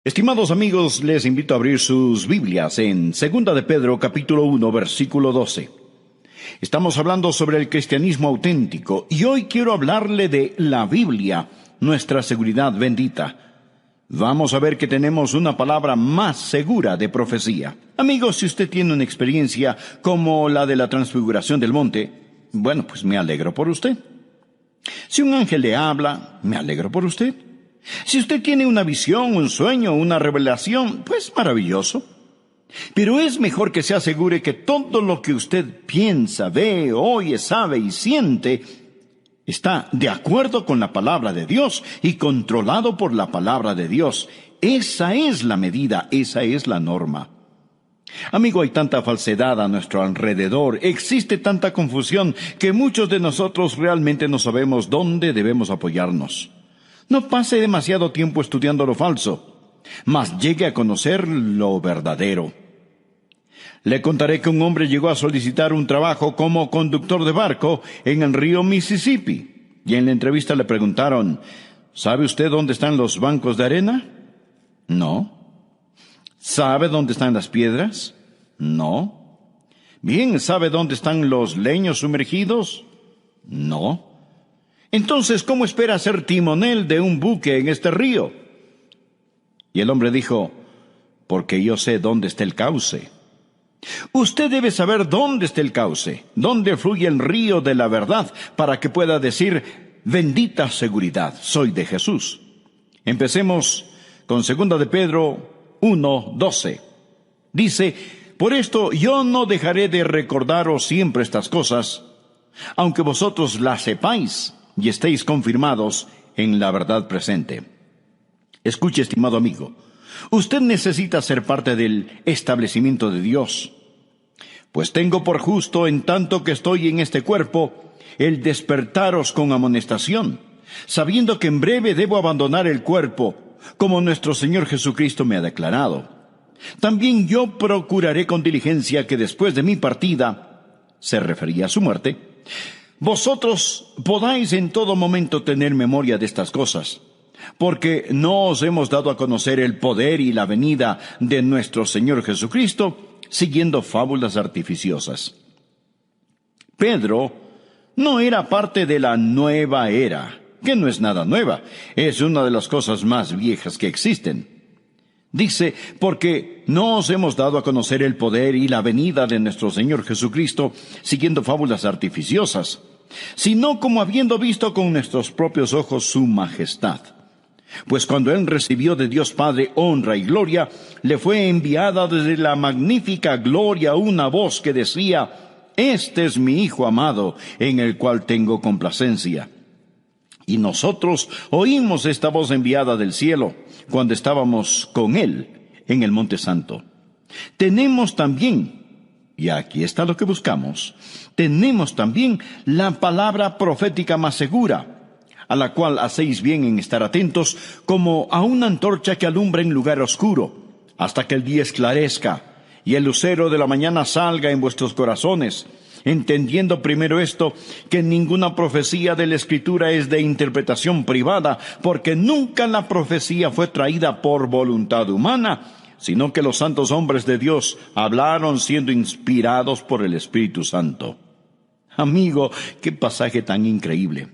Estimados amigos, les invito a abrir sus Biblias en 2 de Pedro, capítulo 1, versículo 12. Estamos hablando sobre el cristianismo auténtico y hoy quiero hablarle de la Biblia, nuestra seguridad bendita. Vamos a ver que tenemos una palabra más segura de profecía. Amigos, si usted tiene una experiencia como la de la transfiguración del monte, bueno, pues me alegro por usted. Si un ángel le habla, me alegro por usted. Si usted tiene una visión, un sueño, una revelación, pues maravilloso. Pero es mejor que se asegure que todo lo que usted piensa, ve, oye, sabe y siente está de acuerdo con la palabra de Dios y controlado por la palabra de Dios. Esa es la medida, esa es la norma. Amigo, hay tanta falsedad a nuestro alrededor, existe tanta confusión que muchos de nosotros realmente no sabemos dónde debemos apoyarnos. No pase demasiado tiempo estudiando lo falso, mas llegue a conocer lo verdadero. Le contaré que un hombre llegó a solicitar un trabajo como conductor de barco en el río Mississippi. Y en la entrevista le preguntaron, ¿sabe usted dónde están los bancos de arena? No. ¿Sabe dónde están las piedras? No. Bien, ¿sabe dónde están los leños sumergidos? No. Entonces, ¿cómo espera ser timonel de un buque en este río? Y el hombre dijo, porque yo sé dónde está el cauce. Usted debe saber dónde está el cauce, dónde fluye el río de la verdad, para que pueda decir, bendita seguridad, soy de Jesús. Empecemos con 2 de Pedro 1:12. Dice, por esto yo no dejaré de recordaros siempre estas cosas, aunque vosotros las sepáis y estéis confirmados en la verdad presente. Escuche, estimado amigo, usted necesita ser parte del establecimiento de Dios. Pues tengo por justo, en tanto que estoy en este cuerpo, el despertaros con amonestación, sabiendo que en breve debo abandonar el cuerpo, como nuestro Señor Jesucristo me ha declarado. También yo procuraré con diligencia que después de mi partida, se refería a su muerte, vosotros podáis en todo momento tener memoria de estas cosas, porque no os hemos dado a conocer el poder y la venida de nuestro Señor Jesucristo, siguiendo fábulas artificiosas. Pedro no era parte de la nueva era, que no es nada nueva, es una de las cosas más viejas que existen. Dice, porque no os hemos dado a conocer el poder y la venida de nuestro Señor Jesucristo, siguiendo fábulas artificiosas, sino como habiendo visto con nuestros propios ojos su majestad. Pues cuando él recibió de Dios Padre honra y gloria, le fue enviada desde la magnífica gloria una voz que decía, este es mi Hijo amado, en el cual tengo complacencia. Y nosotros oímos esta voz enviada del cielo, cuando estábamos con él en el Monte Santo. Tenemos también, y aquí está lo que buscamos, tenemos también la palabra profética más segura, a la cual hacéis bien en estar atentos, como a una antorcha que alumbra en lugar oscuro, hasta que el día esclarezca, y el lucero de la mañana salga en vuestros corazones, entendiendo primero esto, que ninguna profecía de la Escritura es de interpretación privada, porque nunca la profecía fue traída por voluntad humana, sino que los santos hombres de Dios hablaron siendo inspirados por el Espíritu Santo. Amigo, qué pasaje tan increíble.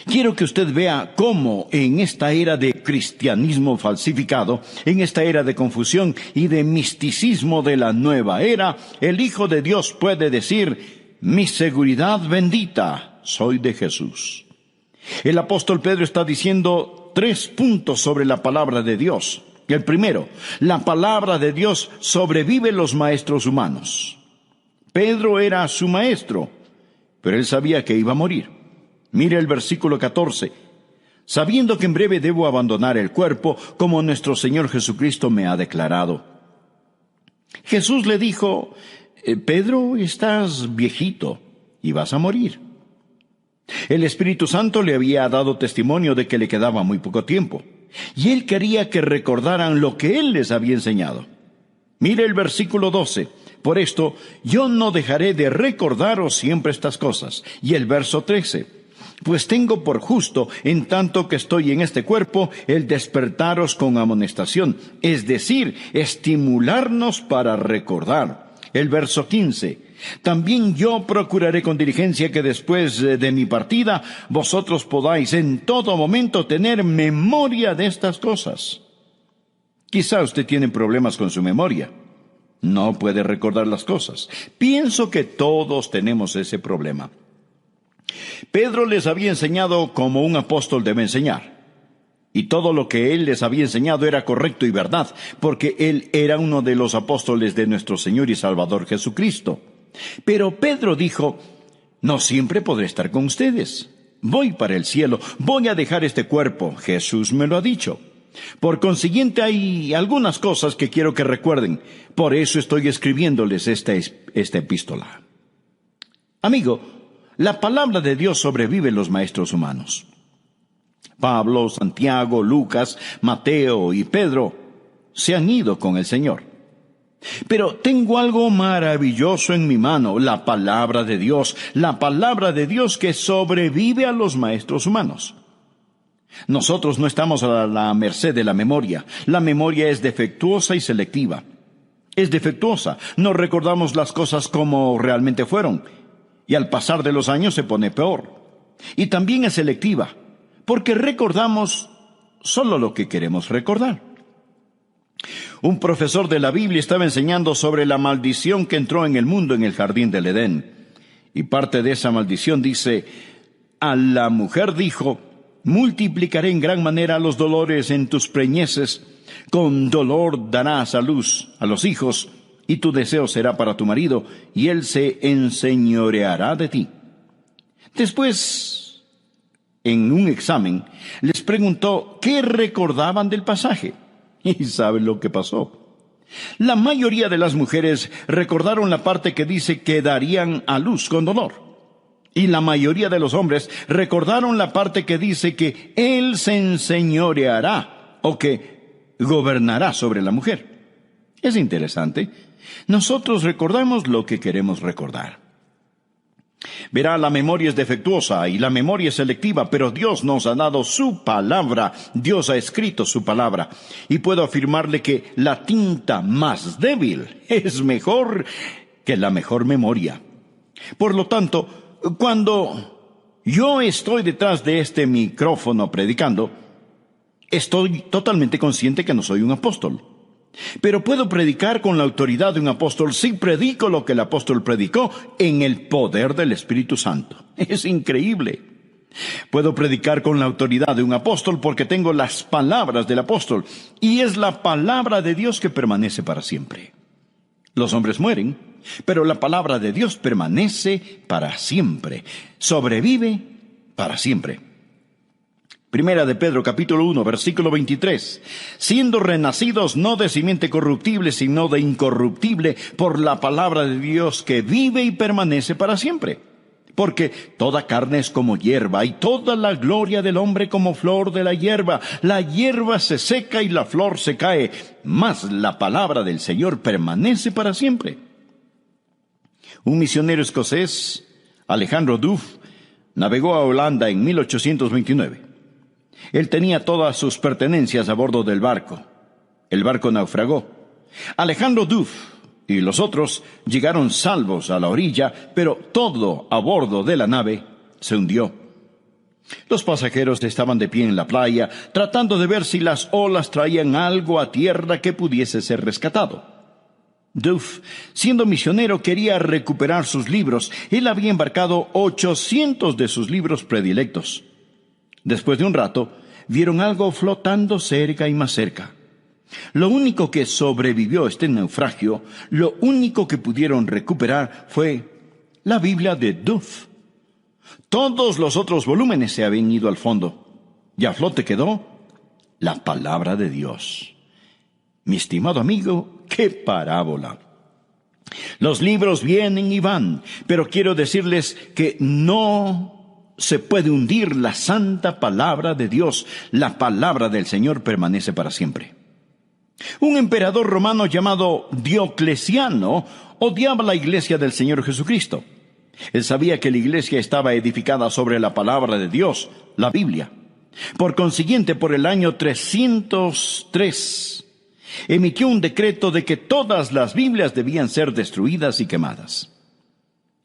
Quiero que usted vea cómo en esta era de cristianismo falsificado, en esta era de confusión y de misticismo de la nueva era, el Hijo de Dios puede decir, mi seguridad bendita, soy de Jesús. El apóstol Pedro está diciendo 3 puntos sobre la palabra de Dios. El primero, la palabra de Dios sobrevive los maestros humanos. Pedro era su maestro, pero él sabía que iba a morir. Mire el versículo 14. Sabiendo que en breve debo abandonar el cuerpo, como nuestro Señor Jesucristo me ha declarado. Jesús le dijo, Pedro, estás viejito y vas a morir. El Espíritu Santo le había dado testimonio de que le quedaba muy poco tiempo, y él quería que recordaran lo que él les había enseñado. Mire el versículo 12. Por esto, yo no dejaré de recordaros siempre estas cosas. Y el verso 13. Pues tengo por justo, en tanto que estoy en este cuerpo, el despertaros con amonestación, es decir, estimularnos para recordar. El verso 15. También yo procuraré con diligencia que después de mi partida, vosotros podáis en todo momento tener memoria de estas cosas. Quizá usted tiene problemas con su memoria. No puede recordar las cosas. Pienso que todos tenemos ese problema. Pedro les había enseñado como un apóstol debe enseñar. Y todo lo que él les había enseñado era correcto y verdad, porque él era uno de los apóstoles de nuestro Señor y Salvador Jesucristo. Pero Pedro dijo, no siempre podré estar con ustedes. Voy para el cielo, voy a dejar este cuerpo. Jesús me lo ha dicho. Por consiguiente, hay algunas cosas que quiero que recuerden. Por eso estoy escribiéndoles esta epístola. Amigo, la palabra de Dios sobrevive en los maestros humanos. Pablo, Santiago, Lucas, Mateo y Pedro se han ido con el Señor. Pero tengo algo maravilloso en mi mano, la palabra de Dios que sobrevive a los maestros humanos. Nosotros no estamos a la merced de la memoria. La memoria es defectuosa y selectiva. Es defectuosa. No recordamos las cosas como realmente fueron. Y al pasar de los años se pone peor. Y también es selectiva, porque recordamos solo lo que queremos recordar. Un profesor de la Biblia estaba enseñando sobre la maldición que entró en el mundo en el jardín del Edén. Y parte de esa maldición dice, a la mujer dijo, multiplicaré en gran manera los dolores en tus preñeces, con dolor darás a luz a los hijos, y tu deseo será para tu marido, y él se enseñoreará de ti. Después, en un examen, les preguntó qué recordaban del pasaje. ¿Y saben lo que pasó? La mayoría de las mujeres recordaron la parte que dice que darían a luz con dolor. Y la mayoría de los hombres recordaron la parte que dice que él se enseñoreará o que gobernará sobre la mujer. Es interesante. Nosotros recordamos lo que queremos recordar. Verá, la memoria es defectuosa y la memoria es selectiva, pero Dios nos ha dado su palabra. Dios ha escrito su palabra. Y puedo afirmarle que la tinta más débil es mejor que la mejor memoria. Por lo tanto, cuando yo estoy detrás de este micrófono predicando, estoy totalmente consciente que no soy un apóstol. Pero puedo predicar con la autoridad de un apóstol si predico lo que el apóstol predicó en el poder del Espíritu Santo. Es increíble. Puedo predicar con la autoridad de un apóstol porque tengo las palabras del apóstol, y es la palabra de Dios que permanece para siempre. Los hombres mueren, pero la palabra de Dios permanece para siempre, sobrevive para siempre. Primera de Pedro, capítulo 1, versículo 23. Siendo renacidos no de simiente corruptible, sino de incorruptible, por la palabra de Dios que vive y permanece para siempre. Porque toda carne es como hierba, y toda la gloria del hombre como flor de la hierba. La hierba se seca y la flor se cae, mas la palabra del Señor permanece para siempre. Un misionero escocés, Alejandro Duff, navegó a Holanda en 1829. Él tenía todas sus pertenencias a bordo del barco. El barco naufragó. Alejandro Duff y los otros llegaron salvos a la orilla, pero todo a bordo de la nave se hundió. Los pasajeros estaban de pie en la playa, tratando de ver si las olas traían algo a tierra que pudiese ser rescatado. Duff, siendo misionero, quería recuperar sus libros. Él había embarcado 800 de sus libros predilectos. Después de un rato, vieron algo flotando cerca y más cerca. Lo único que sobrevivió a este naufragio, lo único que pudieron recuperar fue la Biblia de Duff. Todos los otros volúmenes se habían ido al fondo, y a flote quedó la palabra de Dios. Mi estimado amigo, ¡qué parábola! Los libros vienen y van, pero quiero decirles que no se puede hundir la santa palabra de Dios. La palabra del Señor permanece para siempre. Un emperador romano llamado Diocleciano odiaba la iglesia del Señor Jesucristo. Él sabía que la iglesia estaba edificada sobre la palabra de Dios, la Biblia. Por consiguiente, por el año 303, emitió un decreto de que todas las Biblias debían ser destruidas y quemadas.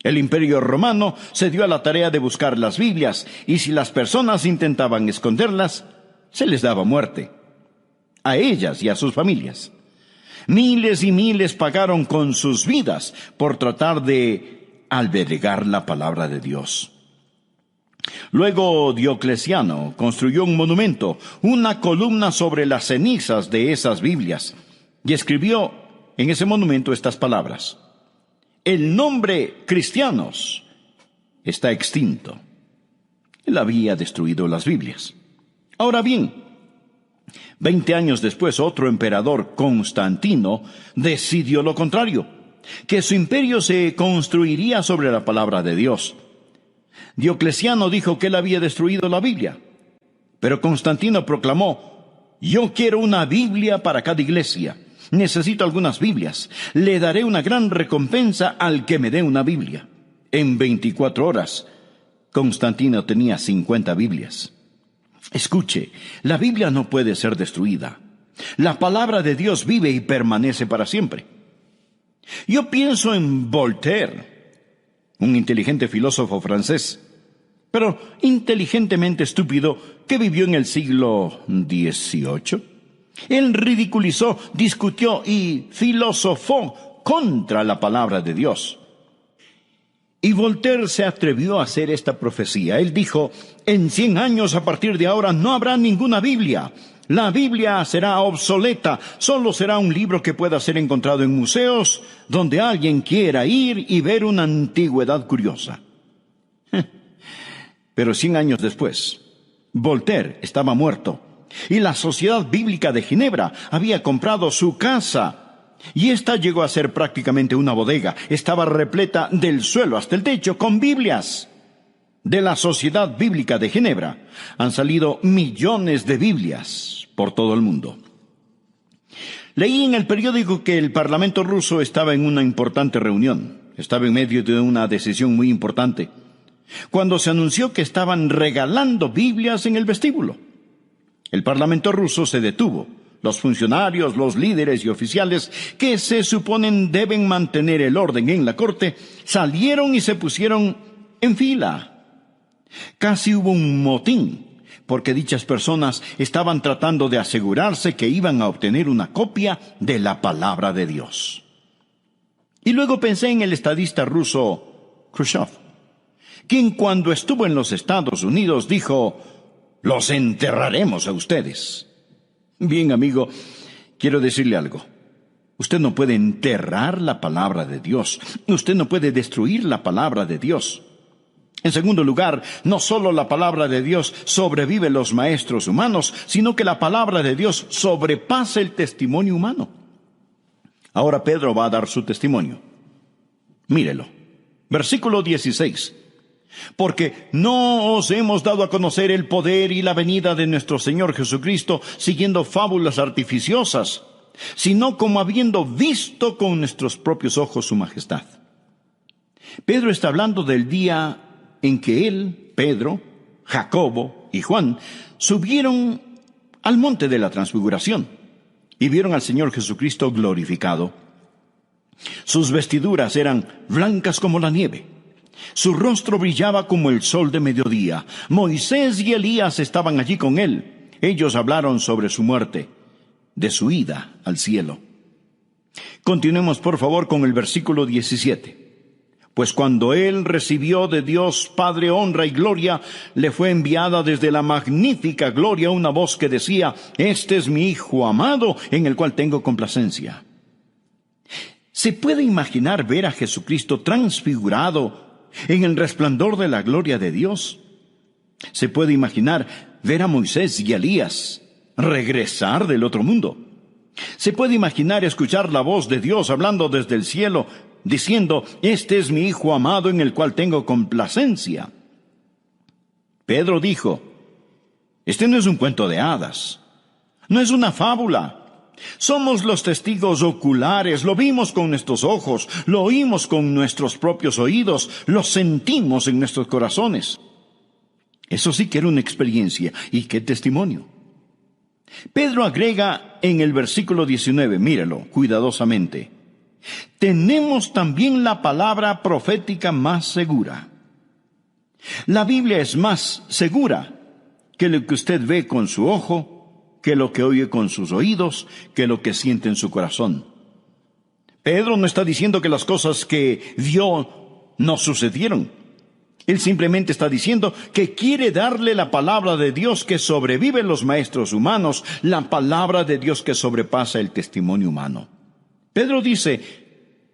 El Imperio Romano se dio a la tarea de buscar las Biblias, y si las personas intentaban esconderlas, se les daba muerte, a ellas y a sus familias. Miles y miles pagaron con sus vidas por tratar de albergar la palabra de Dios. Luego Diocleciano construyó un monumento, una columna sobre las cenizas de esas Biblias, y escribió en ese monumento estas palabras: el nombre cristianos está extinto. Él había destruido las Biblias. Ahora bien, 20 años después, otro emperador, Constantino, decidió lo contrario, que su imperio se construiría sobre la palabra de Dios. Diocleciano dijo que él había destruido la Biblia, pero Constantino proclamó: yo quiero una Biblia para cada iglesia. Necesito algunas Biblias. Le daré una gran recompensa al que me dé una Biblia. En 24 horas, Constantino tenía 50 Biblias. Escuche, la Biblia no puede ser destruida. La palabra de Dios vive y permanece para siempre. Yo pienso en Voltaire, un inteligente filósofo francés, pero inteligentemente estúpido, que vivió en el siglo XVIII. Él ridiculizó, discutió y filosofó contra la palabra de Dios. Y Voltaire se atrevió a hacer esta profecía. Él dijo: en 100 años a partir de ahora no habrá ninguna Biblia. La Biblia será obsoleta. Solo será un libro que pueda ser encontrado en museos donde alguien quiera ir y ver una antigüedad curiosa. Pero 100 años después, Voltaire estaba muerto. Y la Sociedad Bíblica de Ginebra había comprado su casa, y ésta llegó a ser prácticamente una bodega. Estaba repleta del suelo hasta el techo con Biblias. De la Sociedad Bíblica de Ginebra han salido millones de Biblias por todo el mundo. Leí en el periódico que el Parlamento ruso estaba en una importante reunión. Estaba en medio de una decisión muy importante, cuando se anunció que estaban regalando Biblias en el vestíbulo. El Parlamento ruso se detuvo. Los funcionarios, los líderes y oficiales que se suponen deben mantener el orden en la corte, salieron y se pusieron en fila. Casi hubo un motín, porque dichas personas estaban tratando de asegurarse que iban a obtener una copia de la palabra de Dios. Y luego pensé en el estadista ruso Khrushchev, quien cuando estuvo en los Estados Unidos dijo: los enterraremos a ustedes. Bien, amigo, quiero decirle algo. Usted no puede enterrar la palabra de Dios. Usted no puede destruir la palabra de Dios. En segundo lugar, no solo la palabra de Dios sobrevive los maestros humanos, sino que la palabra de Dios sobrepasa el testimonio humano. Ahora Pedro va a dar su testimonio. Mírelo. Versículo 16. Porque no os hemos dado a conocer el poder y la venida de nuestro Señor Jesucristo siguiendo fábulas artificiosas, sino como habiendo visto con nuestros propios ojos su majestad. Pedro está hablando del día en que él, Pedro, Jacobo y Juan subieron al monte de la transfiguración y vieron al Señor Jesucristo glorificado. Sus vestiduras eran blancas como la nieve. Su rostro brillaba como el sol de mediodía. Moisés y Elías estaban allí con él. Ellos hablaron sobre su muerte, de su ida al cielo. Continuemos por favor con el versículo 17. Pues cuando él recibió de Dios Padre honra y gloria, le fue enviada desde la magnífica gloria una voz que decía: este es mi Hijo amado, en el cual tengo complacencia. ¿Se puede imaginar ver a Jesucristo transfigurado en el resplandor de la gloria de Dios? ¿Se puede imaginar ver a Moisés y Elías regresar del otro mundo? ¿Se puede imaginar escuchar la voz de Dios hablando desde el cielo, diciendo: este es mi Hijo amado en el cual tengo complacencia? Pedro dijo: este no es un cuento de hadas, no es una fábula. Somos los testigos oculares, lo vimos con nuestros ojos, lo oímos con nuestros propios oídos, lo sentimos en nuestros corazones. Eso sí que era una experiencia, y qué testimonio. Pedro agrega en el versículo 19, mírelo cuidadosamente: tenemos también la palabra profética más segura. La Biblia es más segura que lo que usted ve con su ojo, que lo que oye con sus oídos, que lo que siente en su corazón. Pedro no está diciendo que las cosas que vio no sucedieron. Él simplemente está diciendo que quiere darle la palabra de Dios que sobrevive en los maestros humanos, la palabra de Dios que sobrepasa el testimonio humano. Pedro dice: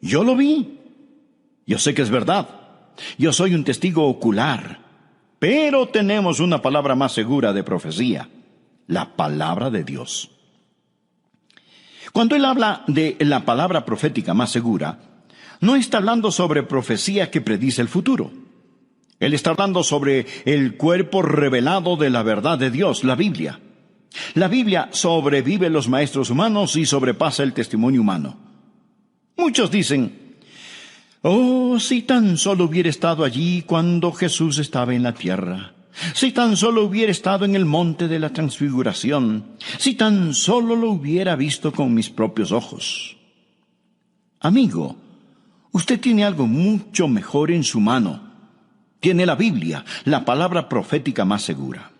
yo lo vi, yo sé que es verdad, yo soy un testigo ocular, pero tenemos una palabra más segura de profecía, la palabra de Dios. Cuando él habla de la palabra profética más segura, no está hablando sobre profecía que predice el futuro. Él está hablando sobre el cuerpo revelado de la verdad de Dios, la Biblia. La Biblia sobrevive los maestros humanos y sobrepasa el testimonio humano. Muchos dicen: oh, si tan solo hubiera estado allí cuando Jesús estaba en la tierra. Si tan solo hubiera estado en el monte de la transfiguración. Si tan solo lo hubiera visto con mis propios ojos. Amigo, usted tiene algo mucho mejor en su mano. Tiene la Biblia, la palabra profética más segura.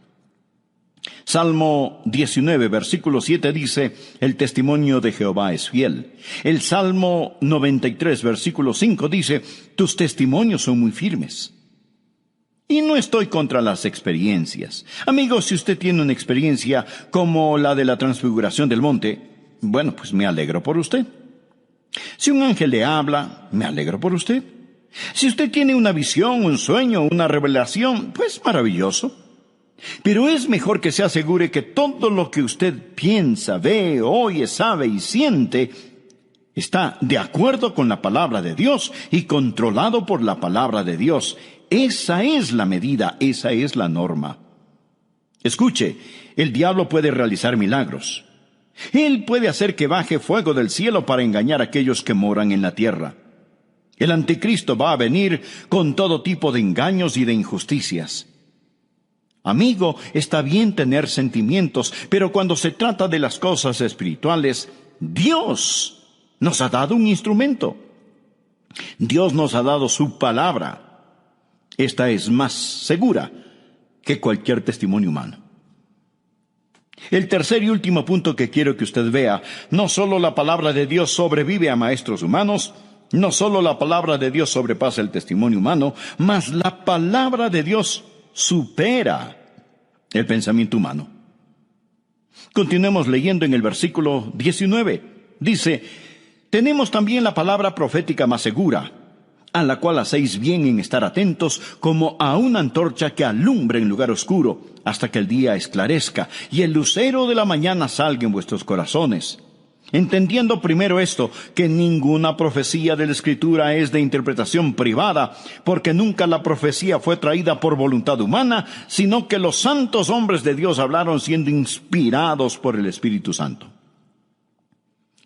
Salmo 19, versículo 7 dice: el testimonio de Jehová es fiel. El Salmo 93, versículo 5 dice: tus testimonios son muy firmes. Y no estoy contra las experiencias. Amigos, si usted tiene una experiencia como la de la transfiguración del monte, bueno, pues me alegro por usted. Si un ángel le habla, me alegro por usted. Si usted tiene una visión, un sueño, una revelación, pues maravilloso. Pero es mejor que se asegure que todo lo que usted piensa, ve, oye, sabe y siente está de acuerdo con la palabra de Dios y controlado por la palabra de Dios. Esa es la medida, esa es la norma. Escuche, el diablo puede realizar milagros. Él puede hacer que baje fuego del cielo para engañar a aquellos que moran en la tierra. El anticristo va a venir con todo tipo de engaños y de injusticias. Amigo, está bien tener sentimientos, pero cuando se trata de las cosas espirituales, Dios nos ha dado un instrumento. Dios nos ha dado su palabra. Esta es más segura que cualquier testimonio humano. El tercer y último punto que quiero que usted vea: no solo la palabra de Dios sobrevive a maestros humanos, no solo la palabra de Dios sobrepasa el testimonio humano, mas la palabra de Dios supera el pensamiento humano. Continuemos leyendo en el versículo 19. Dice: tenemos también la palabra profética más segura, a la cual hacéis bien en estar atentos, como a una antorcha que alumbra en lugar oscuro, hasta que el día esclarezca, y el lucero de la mañana salga en vuestros corazones. Entendiendo primero esto, que ninguna profecía de la Escritura es de interpretación privada, porque nunca la profecía fue traída por voluntad humana, sino que los santos hombres de Dios hablaron siendo inspirados por el Espíritu Santo.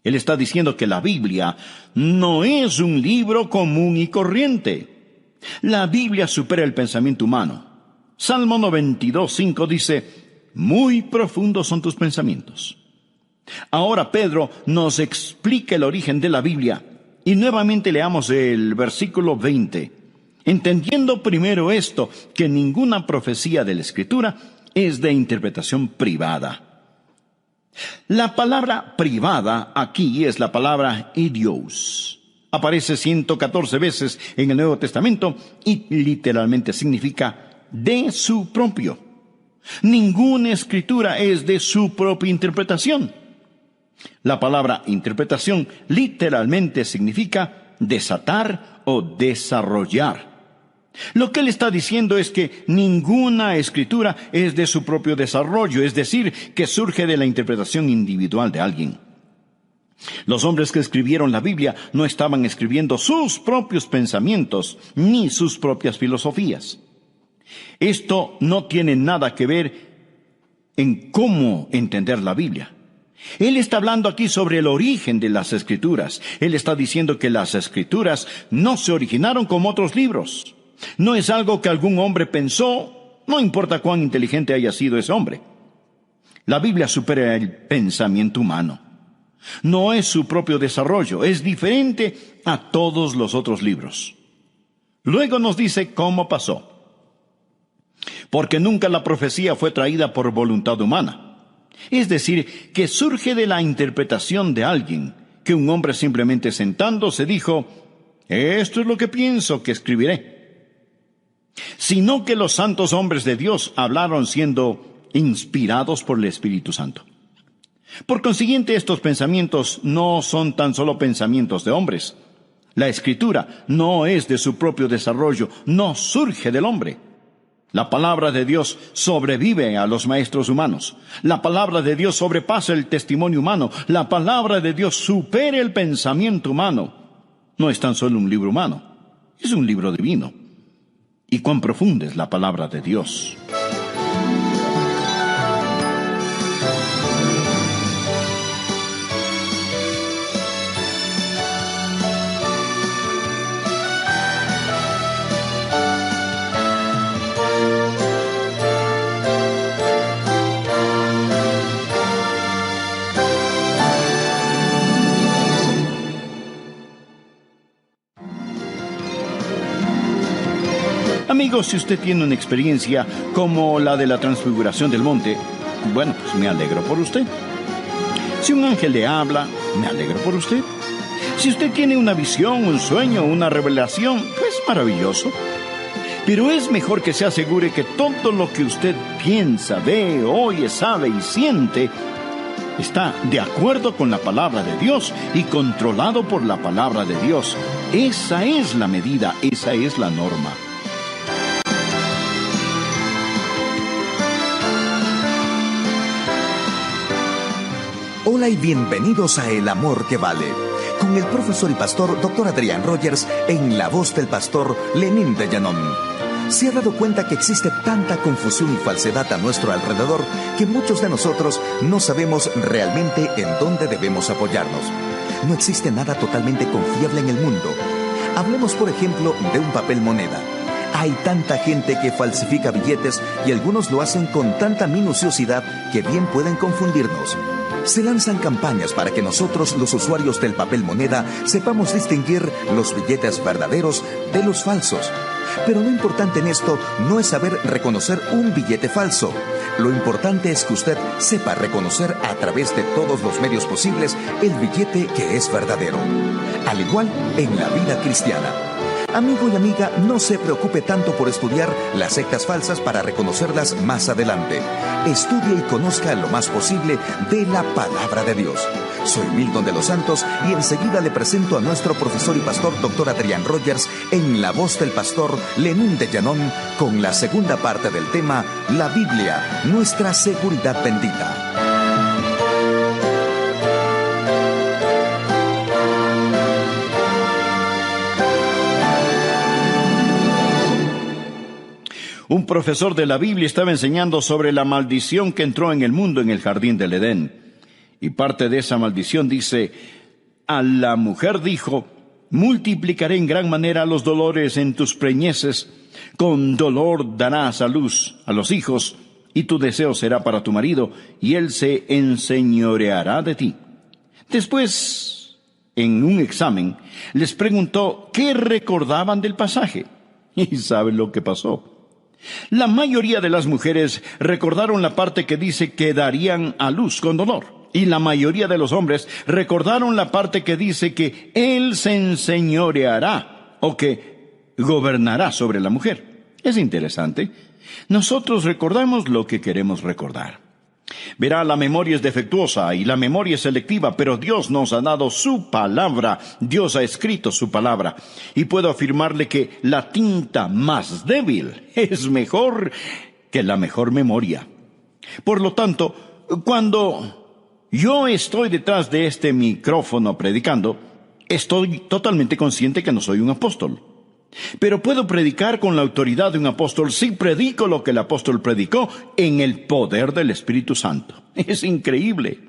Él está diciendo que la Biblia no es un libro común y corriente. La Biblia supera el pensamiento humano. Salmo 92:5 dice: muy profundos son tus pensamientos. Ahora Pedro nos explica el origen de la Biblia, y nuevamente leamos el versículo 20. Entendiendo primero esto, que ninguna profecía de la Escritura es de interpretación privada. La palabra privada aquí es la palabra idios. Aparece 114 veces en el Nuevo Testamento y literalmente significa de su propio. Ninguna escritura es de su propia interpretación. La palabra interpretación literalmente significa desatar o desarrollar. Lo que él está diciendo es que ninguna escritura es de su propio desarrollo, es decir, que surge de la interpretación individual de alguien. Los hombres que escribieron la Biblia no estaban escribiendo sus propios pensamientos ni sus propias filosofías. Esto no tiene nada que ver en cómo entender la Biblia. Él está hablando aquí sobre el origen de las Escrituras. Él está diciendo que las Escrituras no se originaron como otros libros. No es algo que algún hombre pensó, no importa cuán inteligente haya sido ese hombre. La Biblia supera el pensamiento humano. No es su propio desarrollo, es diferente a todos los otros libros. Luego nos dice cómo pasó. Porque nunca la profecía fue traída por voluntad humana. Es decir, que surge de la interpretación de alguien, que un hombre simplemente sentándose dijo, esto es lo que pienso que escribiré. Sino que los santos hombres de Dios hablaron siendo inspirados por el Espíritu Santo. Por consiguiente, estos pensamientos no son tan solo pensamientos de hombres. La Escritura no es de su propio desarrollo, no surge del hombre. La palabra de Dios sobrevive a los maestros humanos. La palabra de Dios sobrepasa el testimonio humano. La palabra de Dios supera el pensamiento humano. No es tan solo un libro humano, es un libro divino. ¿Y cuán profunda es la palabra de Dios? Amigos, si usted tiene una experiencia como la de la transfiguración del monte, bueno, pues me alegro por usted. Si un ángel le habla, me alegro por usted. Si usted tiene una visión, un sueño, una revelación, pues maravilloso. Pero es mejor que se asegure que todo lo que usted piensa, ve, oye, sabe y siente está de acuerdo con la palabra de Dios y controlado por la palabra de Dios. Esa es la medida, esa es la norma. Hola y bienvenidos a El Amor que Vale, con el profesor y pastor Dr. Adrián Rogers en la voz del pastor Lenín de Llanón. ¿Se ha dado cuenta que existe tanta confusión y falsedad a nuestro alrededor que muchos de nosotros no sabemos realmente en dónde debemos apoyarnos? No existe nada totalmente confiable en el mundo. Hablemos, por ejemplo, de un papel moneda. Hay tanta gente que falsifica billetes y algunos lo hacen con tanta minuciosidad que bien pueden confundirnos. Se lanzan campañas para que nosotros, los usuarios del papel moneda, sepamos distinguir los billetes verdaderos de los falsos. Pero lo importante en esto no es saber reconocer un billete falso. Lo importante es que usted sepa reconocer a través de todos los medios posibles el billete que es verdadero. Al igual en la vida cristiana. Amigo y amiga, no se preocupe tanto por estudiar las sectas falsas para reconocerlas más adelante. Estudie y conozca lo más posible de la palabra de Dios. Soy Milton de los Santos y enseguida le presento a nuestro profesor y pastor Dr. Adrián Rogers en la voz del pastor Lenín de Llanón con la segunda parte del tema La Biblia, nuestra seguridad bendita. Un profesor de la Biblia estaba enseñando sobre la maldición que entró en el mundo en el jardín del Edén. Y parte de esa maldición dice, a la mujer dijo, multiplicaré en gran manera los dolores en tus preñeces, con dolor darás a luz a los hijos, y tu deseo será para tu marido, y él se enseñoreará de ti. Después, en un examen, les preguntó qué recordaban del pasaje. ¿Y saben lo que pasó? La mayoría de las mujeres recordaron la parte que dice que darían a luz con dolor. Y la mayoría de los hombres recordaron la parte que dice que Él se enseñoreará o que gobernará sobre la mujer. Es interesante. Nosotros recordamos lo que queremos recordar. Verá, la memoria es defectuosa y la memoria es selectiva, pero Dios nos ha dado su palabra. Dios ha escrito su palabra. Y puedo afirmarle que la tinta más débil es mejor que la mejor memoria. Por lo tanto, cuando yo estoy detrás de este micrófono predicando, estoy totalmente consciente que no soy un apóstol. Pero puedo predicar con la autoridad de un apóstol si predico lo que el apóstol predicó en el poder del Espíritu Santo. Es increíble.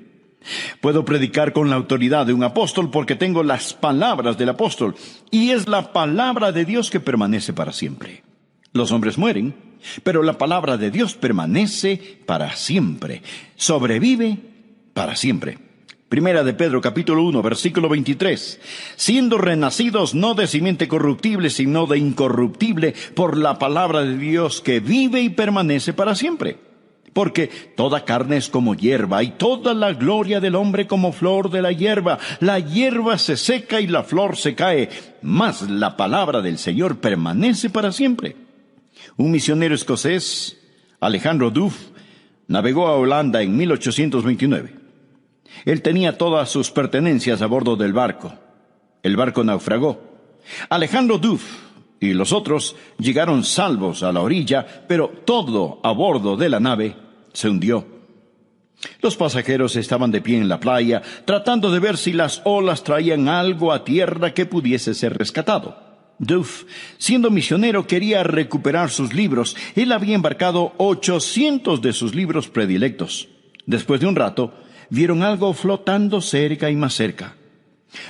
Puedo predicar con la autoridad de un apóstol porque tengo las palabras del apóstol, y es la palabra de Dios que permanece para siempre. Los hombres mueren, pero la palabra de Dios permanece para siempre, sobrevive para siempre. Primera de Pedro, capítulo 1, versículo 23. Siendo renacidos no de simiente corruptible, sino de incorruptible, por la palabra de Dios que vive y permanece para siempre. Porque toda carne es como hierba, y toda la gloria del hombre como flor de la hierba. La hierba se seca y la flor se cae, mas la palabra del Señor permanece para siempre. Un misionero escocés, Alejandro Duff, navegó a Holanda en 1829. Él tenía todas sus pertenencias a bordo del barco. El barco naufragó. Alejandro Duff y los otros llegaron salvos a la orilla, pero todo a bordo de la nave se hundió. Los pasajeros estaban de pie en la playa, tratando de ver si las olas traían algo a tierra que pudiese ser rescatado. Duff, siendo misionero, quería recuperar sus libros. Él había embarcado 800 de sus libros predilectos. Después de un rato, vieron algo flotando cerca y más cerca.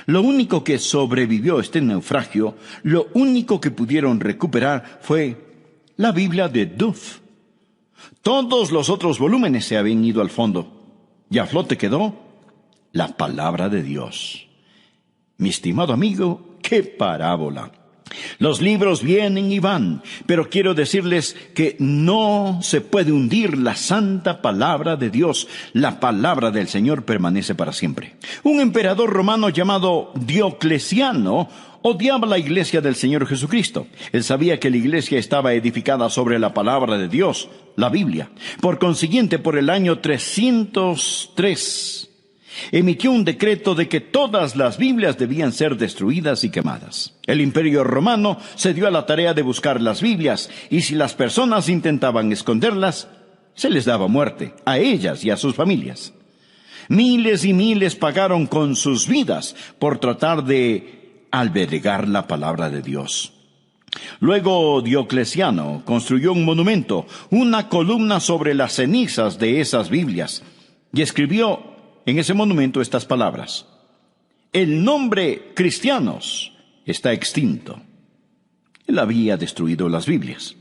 Lo único que sobrevivió a este naufragio, lo único que pudieron recuperar fue la Biblia de Duff. Todos los otros volúmenes se habían ido al fondo, y a flote quedó la palabra de Dios. Mi estimado amigo, ¡qué parábola! Los libros vienen y van, pero quiero decirles que no se puede hundir la santa palabra de Dios. La palabra del Señor permanece para siempre. Un emperador romano llamado Diocleciano odiaba la iglesia del Señor Jesucristo. Él sabía que la iglesia estaba edificada sobre la palabra de Dios, la Biblia. Por consiguiente, por el año 303, emitió un decreto de que todas las Biblias debían ser destruidas y quemadas. El Imperio Romano se dio a la tarea de buscar las Biblias, y si las personas intentaban esconderlas, se les daba muerte, a ellas y a sus familias. Miles y miles pagaron con sus vidas por tratar de albergar la palabra de Dios. Luego Diocleciano construyó un monumento, una columna sobre las cenizas de esas Biblias, y escribió en ese monumento estas palabras: el nombre cristianos está extinto. Él había destruido las Biblias.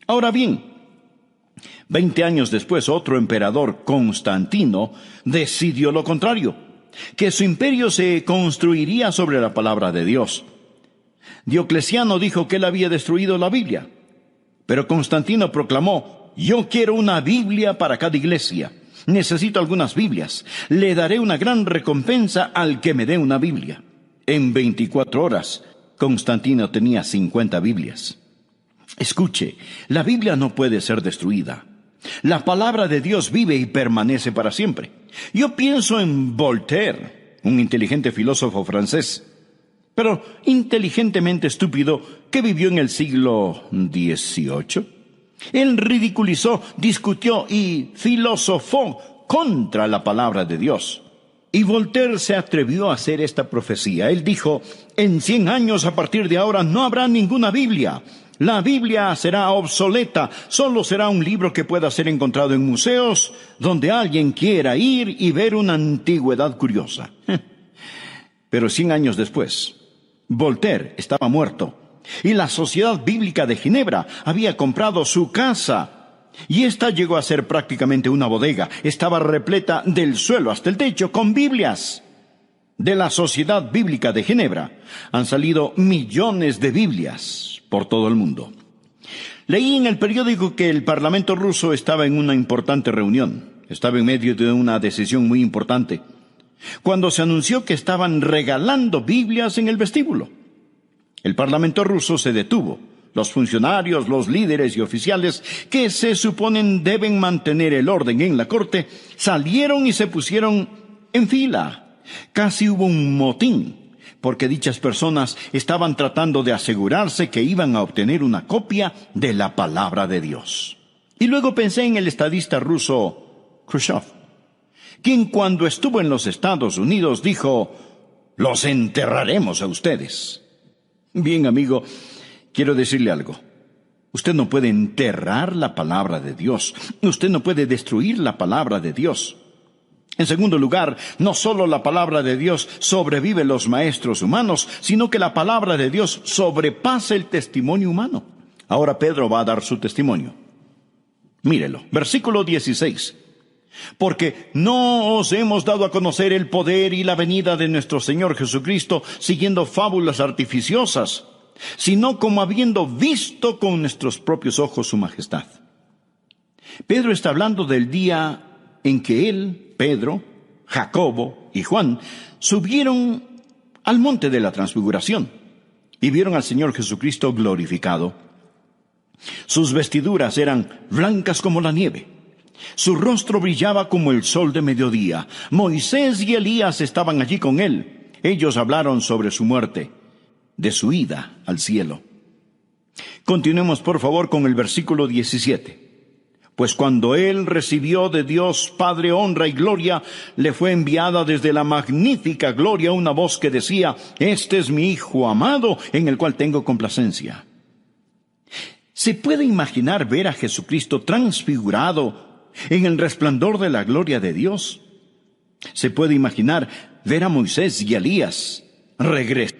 Ahora bien, 20 años después, otro emperador, Constantino, decidió lo contrario, que su imperio se construiría sobre la palabra de Dios. Diocleciano dijo que él había destruido la Biblia, pero Constantino proclamó: yo quiero una Biblia para cada iglesia. Necesito algunas Biblias. Le daré una gran recompensa al que me dé una Biblia. En 24 horas, Constantino tenía 50 Biblias. Escuche, la Biblia no puede ser destruida. La palabra de Dios vive y permanece para siempre. Yo pienso en Voltaire, un inteligente filósofo francés, pero inteligentemente estúpido, que vivió en el siglo XVIII. Él ridiculizó, discutió y filosofó contra la palabra de Dios. Y Voltaire se atrevió a hacer esta profecía. Él dijo: en 100 años a partir de ahora no habrá ninguna Biblia. La Biblia será obsoleta. Solo será un libro que pueda ser encontrado en museos donde alguien quiera ir y ver una antigüedad curiosa. Pero 100 años después, Voltaire estaba muerto. Y la Sociedad Bíblica de Ginebra había comprado su casa, y esta llegó a ser prácticamente una bodega. Estaba repleta del suelo hasta el techo con Biblias. De la Sociedad Bíblica de Ginebra han salido millones de Biblias por todo el mundo. Leí en el periódico que el Parlamento ruso estaba en una importante reunión. Estaba en medio de una decisión muy importante, cuando se anunció que estaban regalando Biblias en el vestíbulo. El Parlamento ruso se detuvo. Los funcionarios, los líderes y oficiales que se suponen deben mantener el orden en la corte, salieron y se pusieron en fila. Casi hubo un motín, porque dichas personas estaban tratando de asegurarse que iban a obtener una copia de la palabra de Dios. Y luego pensé en el estadista ruso Khrushchev, quien cuando estuvo en los Estados Unidos dijo: los enterraremos a ustedes. Bien, amigo, quiero decirle algo. Usted no puede enterrar la palabra de Dios. Usted no puede destruir la palabra de Dios. En segundo lugar, no solo la palabra de Dios sobrevive los maestros humanos, sino que la palabra de Dios sobrepasa el testimonio humano. Ahora Pedro va a dar su testimonio. Mírelo, versículo 16. Porque no os hemos dado a conocer el poder y la venida de nuestro Señor Jesucristo siguiendo fábulas artificiosas, sino como habiendo visto con nuestros propios ojos su majestad. Pedro está hablando del día en que él, Pedro, Jacobo y Juan subieron al monte de la transfiguración y vieron al Señor Jesucristo glorificado. Sus vestiduras eran blancas como la nieve. Su rostro brillaba como el sol de mediodía. Moisés y Elías estaban allí con él. Ellos hablaron sobre su muerte, de su ida al cielo. Continuemos por favor con el versículo 17. Pues cuando él recibió de Dios Padre honra y gloria, le fue enviada desde la magnífica gloria una voz que decía: este es mi Hijo amado, en el cual tengo complacencia. ¿Se puede imaginar ver a Jesucristo transfigurado en el resplandor de la gloria de Dios? ¿Se puede imaginar ver a Moisés y Elías regresar?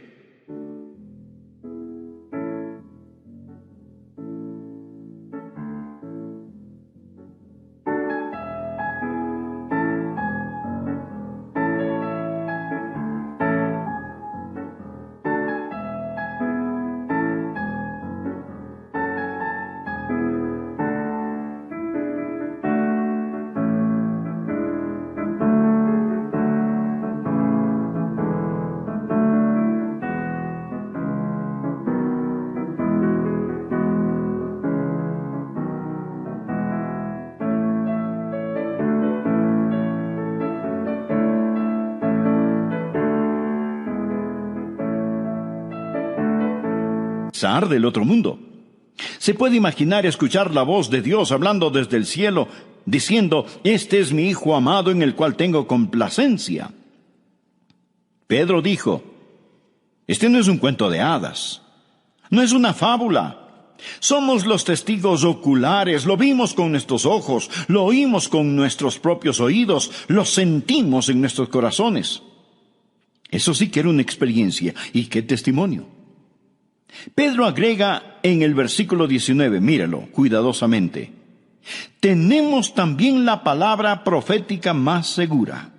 Del otro mundo. Se puede imaginar escuchar la voz de Dios hablando desde el cielo, diciendo: este es mi Hijo amado en el cual tengo complacencia. Pedro dijo: este no es un cuento de hadas, no es una fábula. Somos los testigos oculares, lo vimos con nuestros ojos, lo oímos con nuestros propios oídos, lo sentimos en nuestros corazones. Eso sí que era una experiencia, y qué testimonio. Pedro agrega en el versículo 19, míralo cuidadosamente: tenemos también la palabra profética más segura.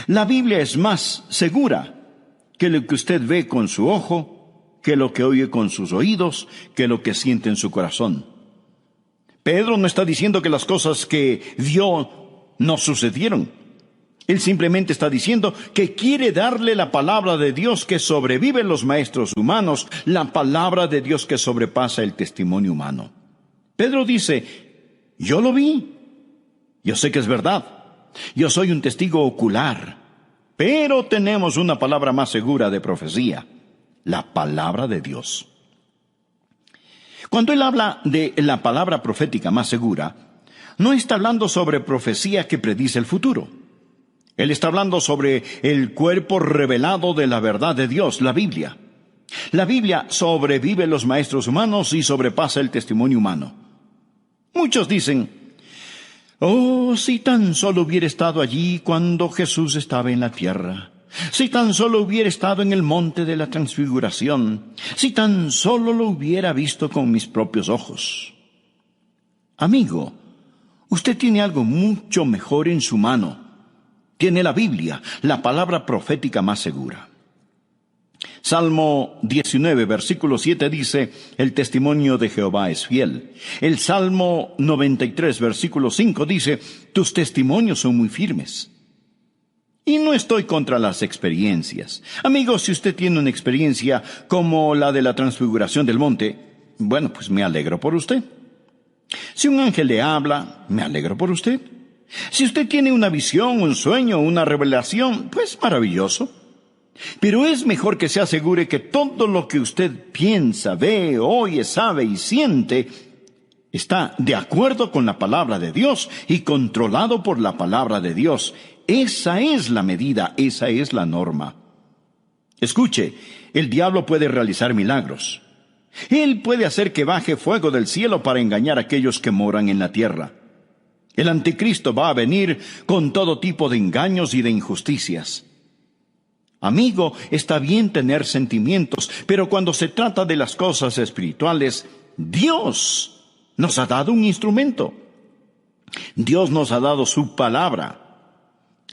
La Biblia es más segura que lo que usted ve con su ojo, que lo que oye con sus oídos, que lo que siente en su corazón. Pedro no está diciendo que las cosas que vio no sucedieron. Él simplemente está diciendo que quiere darle la palabra de Dios que sobrevive en los maestros humanos, la palabra de Dios que sobrepasa el testimonio humano. Pedro dice: yo lo vi, yo sé que es verdad, yo soy un testigo ocular, pero tenemos una palabra más segura de profecía, la palabra de Dios. Cuando él habla de la palabra profética más segura, no está hablando sobre profecía que predice el futuro. Él está hablando sobre el cuerpo revelado de la verdad de Dios, la Biblia. La Biblia sobrevive los maestros humanos y sobrepasa el testimonio humano. Muchos dicen: oh, si tan solo hubiera estado allí cuando Jesús estaba en la tierra. Si tan solo hubiera estado en el monte de la transfiguración. Si tan solo lo hubiera visto con mis propios ojos. Amigo, usted tiene algo mucho mejor en su mano. Tiene la Biblia, la palabra profética más segura. Salmo 19, versículo 7 dice: el testimonio de Jehová es fiel. El Salmo 93, versículo 5 dice: tus testimonios son muy firmes. Y no estoy contra las experiencias. Amigos, si usted tiene una experiencia como la de la transfiguración del monte, bueno, pues me alegro por usted. Si un ángel le habla, me alegro por usted. Si usted tiene una visión, un sueño, una revelación, pues maravilloso. Pero es mejor que se asegure que todo lo que usted piensa, ve, oye, sabe y siente está de acuerdo con la palabra de Dios y controlado por la palabra de Dios. Esa es la medida, esa es la norma. Escuche, el diablo puede realizar milagros. Él puede hacer que baje fuego del cielo para engañar a aquellos que moran en la tierra. El anticristo va a venir con todo tipo de engaños y de injusticias. Amigo, está bien tener sentimientos, pero cuando se trata de las cosas espirituales, Dios nos ha dado un instrumento. Dios nos ha dado su palabra.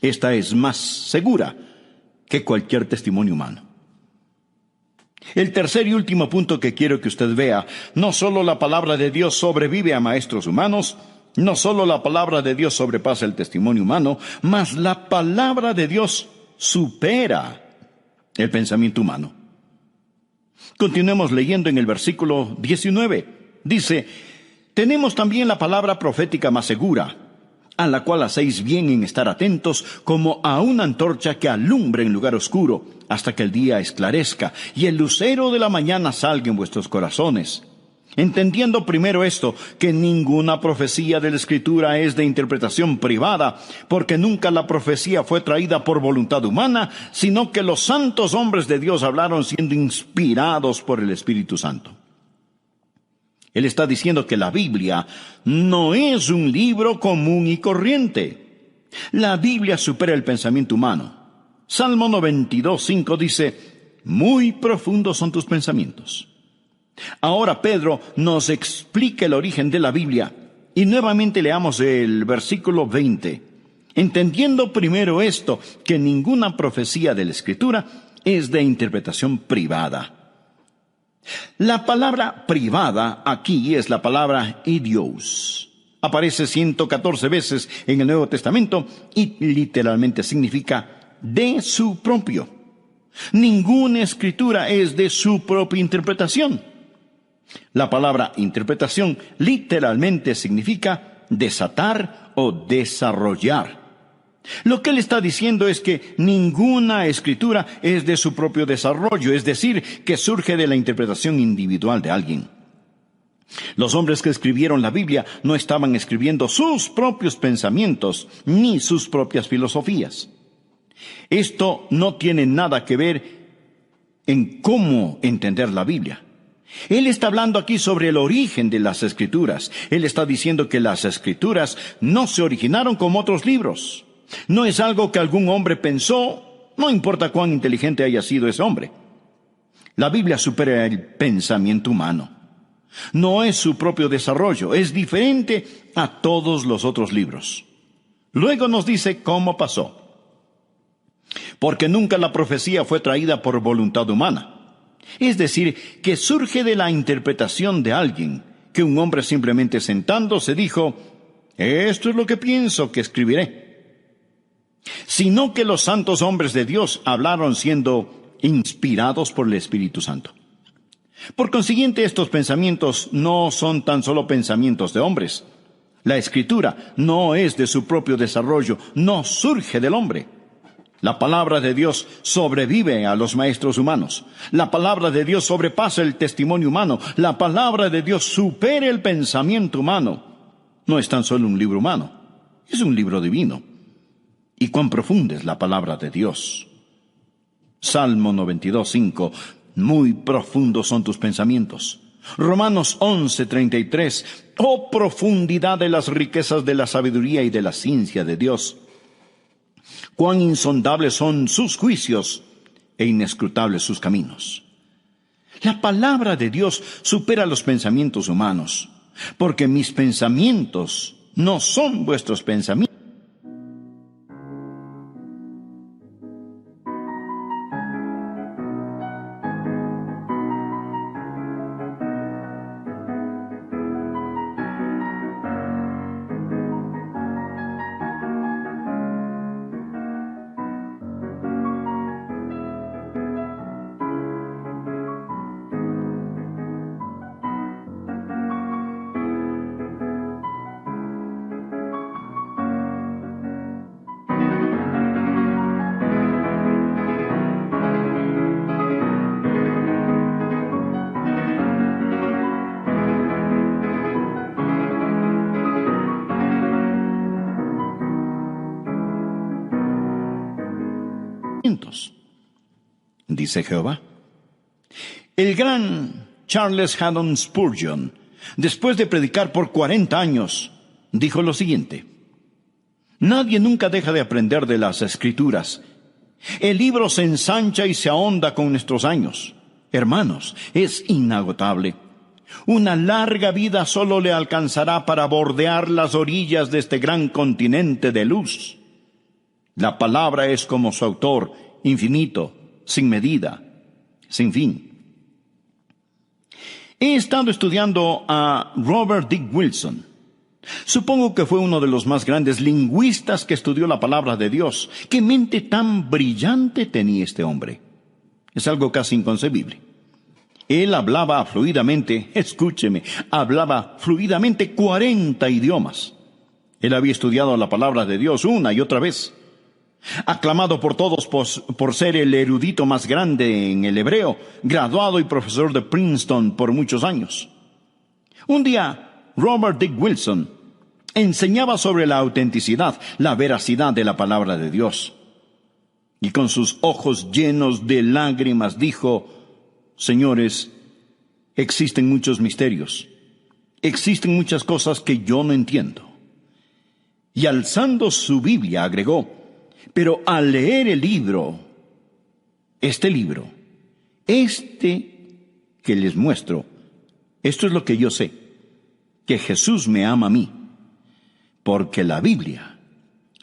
Esta es más segura que cualquier testimonio humano. El tercer y último punto que quiero que usted vea: no solo la palabra de Dios sobrevive a maestros humanos, no solo la palabra de Dios sobrepasa el testimonio humano, mas la palabra de Dios supera el pensamiento humano. Continuemos leyendo en el versículo 19. Dice: tenemos también la palabra profética más segura, a la cual hacéis bien en estar atentos, como a una antorcha que alumbra en lugar oscuro, hasta que el día esclarezca y el lucero de la mañana salga en vuestros corazones. Entendiendo primero esto, que ninguna profecía de la Escritura es de interpretación privada, porque nunca la profecía fue traída por voluntad humana, sino que los santos hombres de Dios hablaron siendo inspirados por el Espíritu Santo. Él está diciendo que la Biblia no es un libro común y corriente. La Biblia supera el pensamiento humano. Salmo 92:5 dice: muy profundos son tus pensamientos. Ahora Pedro nos explica el origen de la Biblia, y nuevamente leamos el versículo 20. Entendiendo primero esto, que ninguna profecía de la Escritura es de interpretación privada. La palabra privada aquí es la palabra idios. Aparece 114 veces en el Nuevo Testamento y literalmente significa de su propio. Ninguna escritura es de su propia interpretación. La palabra interpretación literalmente significa desatar o desarrollar. Lo que él está diciendo es que ninguna escritura es de su propio desarrollo, es decir, que surge de la interpretación individual de alguien. Los hombres que escribieron la Biblia no estaban escribiendo sus propios pensamientos ni sus propias filosofías. Esto no tiene nada que ver en cómo entender la Biblia. Él está hablando aquí sobre el origen de las Escrituras. Él está diciendo que las Escrituras no se originaron como otros libros. No es algo que algún hombre pensó, no importa cuán inteligente haya sido ese hombre. La Biblia supera el pensamiento humano. No es su propio desarrollo, es diferente a todos los otros libros. Luego nos dice cómo pasó. Porque nunca la profecía fue traída por voluntad humana. Es decir, que surge de la interpretación de alguien, que un hombre simplemente sentándose dijo: esto es lo que pienso que escribiré. Sino que los santos hombres de Dios hablaron siendo inspirados por el Espíritu Santo. Por consiguiente, estos pensamientos no son tan solo pensamientos de hombres. La Escritura no es de su propio desarrollo, no surge del hombre. La palabra de Dios sobrevive a los maestros humanos. La palabra de Dios sobrepasa el testimonio humano. La palabra de Dios supera el pensamiento humano. No es tan solo un libro humano, es un libro divino. Y cuán profunda es la palabra de Dios. Salmo 92:5. Muy profundos son tus pensamientos. Romanos 11:33. Oh profundidad de las riquezas de la sabiduría y de la ciencia de Dios. Cuán insondables son sus juicios e inescrutables sus caminos. La palabra de Dios supera los pensamientos humanos, porque mis pensamientos no son vuestros pensamientos. Dice Jehová. El gran Charles Haddon Spurgeon, después de predicar por 40 años, dijo lo siguiente: Nadie nunca deja de aprender de las Escrituras. El libro se ensancha y se ahonda con nuestros años. Hermanos, es inagotable. Una larga vida solo le alcanzará para bordear las orillas de este gran continente de luz. La palabra es como su autor, infinito, sin medida, sin fin. He estado estudiando a Robert Dick Wilson. Supongo que fue uno de los más grandes lingüistas que estudió la palabra de Dios. ¡Qué mente tan brillante tenía este hombre! Es algo casi inconcebible. Él hablaba fluidamente, escúcheme, hablaba fluidamente 40 idiomas. Él había estudiado la palabra de Dios una y otra vez. Aclamado por todos por ser el erudito más grande en el hebreo, graduado y profesor de Princeton por muchos años. Un día, Robert Dick Wilson enseñaba sobre la autenticidad, la veracidad de la palabra de Dios. Y con sus ojos llenos de lágrimas dijo: Señores, existen muchos misterios. Existen muchas cosas que yo no entiendo. Y alzando su Biblia agregó: pero al leer el libro, este que les muestro, esto es lo que yo sé, que Jesús me ama a mí, porque la Biblia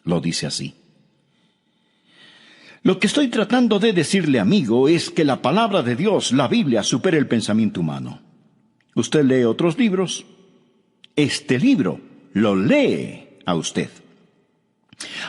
lo dice así. Lo que estoy tratando de decirle, amigo, es que la palabra de Dios, la Biblia, supera el pensamiento humano. Usted lee otros libros, este libro lo lee a usted.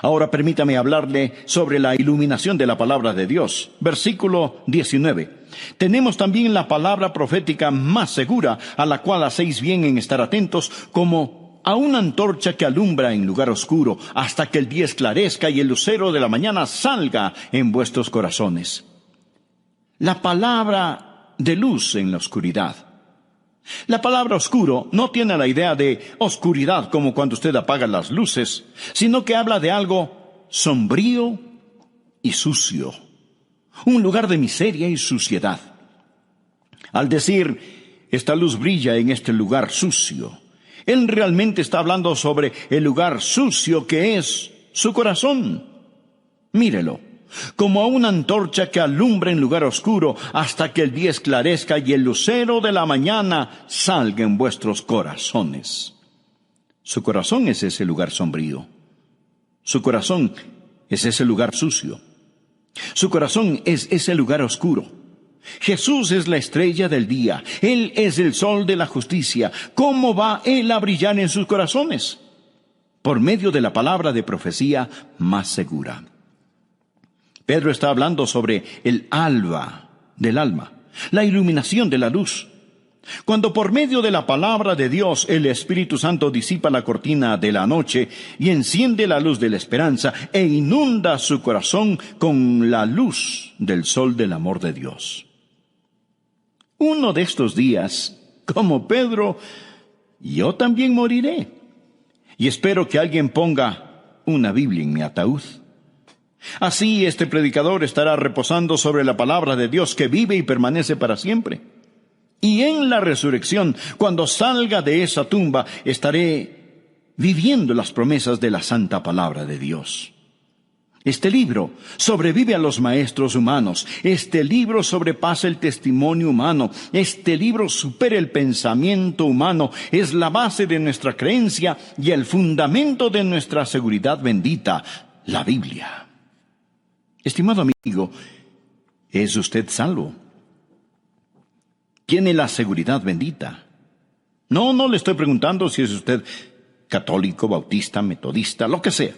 Ahora permítame hablarle sobre la iluminación de la palabra de Dios. Versículo 19. Tenemos también la palabra profética más segura, a la cual hacéis bien en estar atentos, como a una antorcha que alumbra en lugar oscuro, hasta que el día esclarezca y el lucero de la mañana salga en vuestros corazones. La palabra de luz en la oscuridad. La palabra oscuro no tiene la idea de oscuridad como cuando usted apaga las luces, sino que habla de algo sombrío y sucio, un lugar de miseria y suciedad. Al decir, esta luz brilla en este lugar sucio, él realmente está hablando sobre el lugar sucio que es su corazón. Mírelo, como a una antorcha que alumbra en lugar oscuro hasta que el día esclarezca y el lucero de la mañana salga en vuestros corazones. Su corazón es ese lugar sombrío. Su corazón es ese lugar sucio. Su corazón es ese lugar oscuro. Jesús es la estrella del día. Él es el sol de la justicia. ¿Cómo va Él a brillar en sus corazones? Por medio de la palabra de profecía más segura. Pedro está hablando sobre el alba del alma, la iluminación de la luz. Cuando por medio de la palabra de Dios el Espíritu Santo disipa la cortina de la noche y enciende la luz de la esperanza e inunda su corazón con la luz del sol del amor de Dios. Uno de estos días, como Pedro, yo también moriré. Y espero que alguien ponga una Biblia en mi ataúd. Así este predicador estará reposando sobre la palabra de Dios que vive y permanece para siempre. Y en la resurrección, cuando salga de esa tumba, estaré viviendo las promesas de la santa palabra de Dios. Este libro sobrevive a los maestros humanos. Este libro sobrepasa el testimonio humano. Este libro supera el pensamiento humano. Es la base de nuestra creencia y el fundamento de nuestra seguridad bendita, la Biblia. Estimado amigo, ¿es usted salvo? ¿Tiene la seguridad bendita? No le estoy preguntando si es usted católico, bautista, metodista, lo que sea.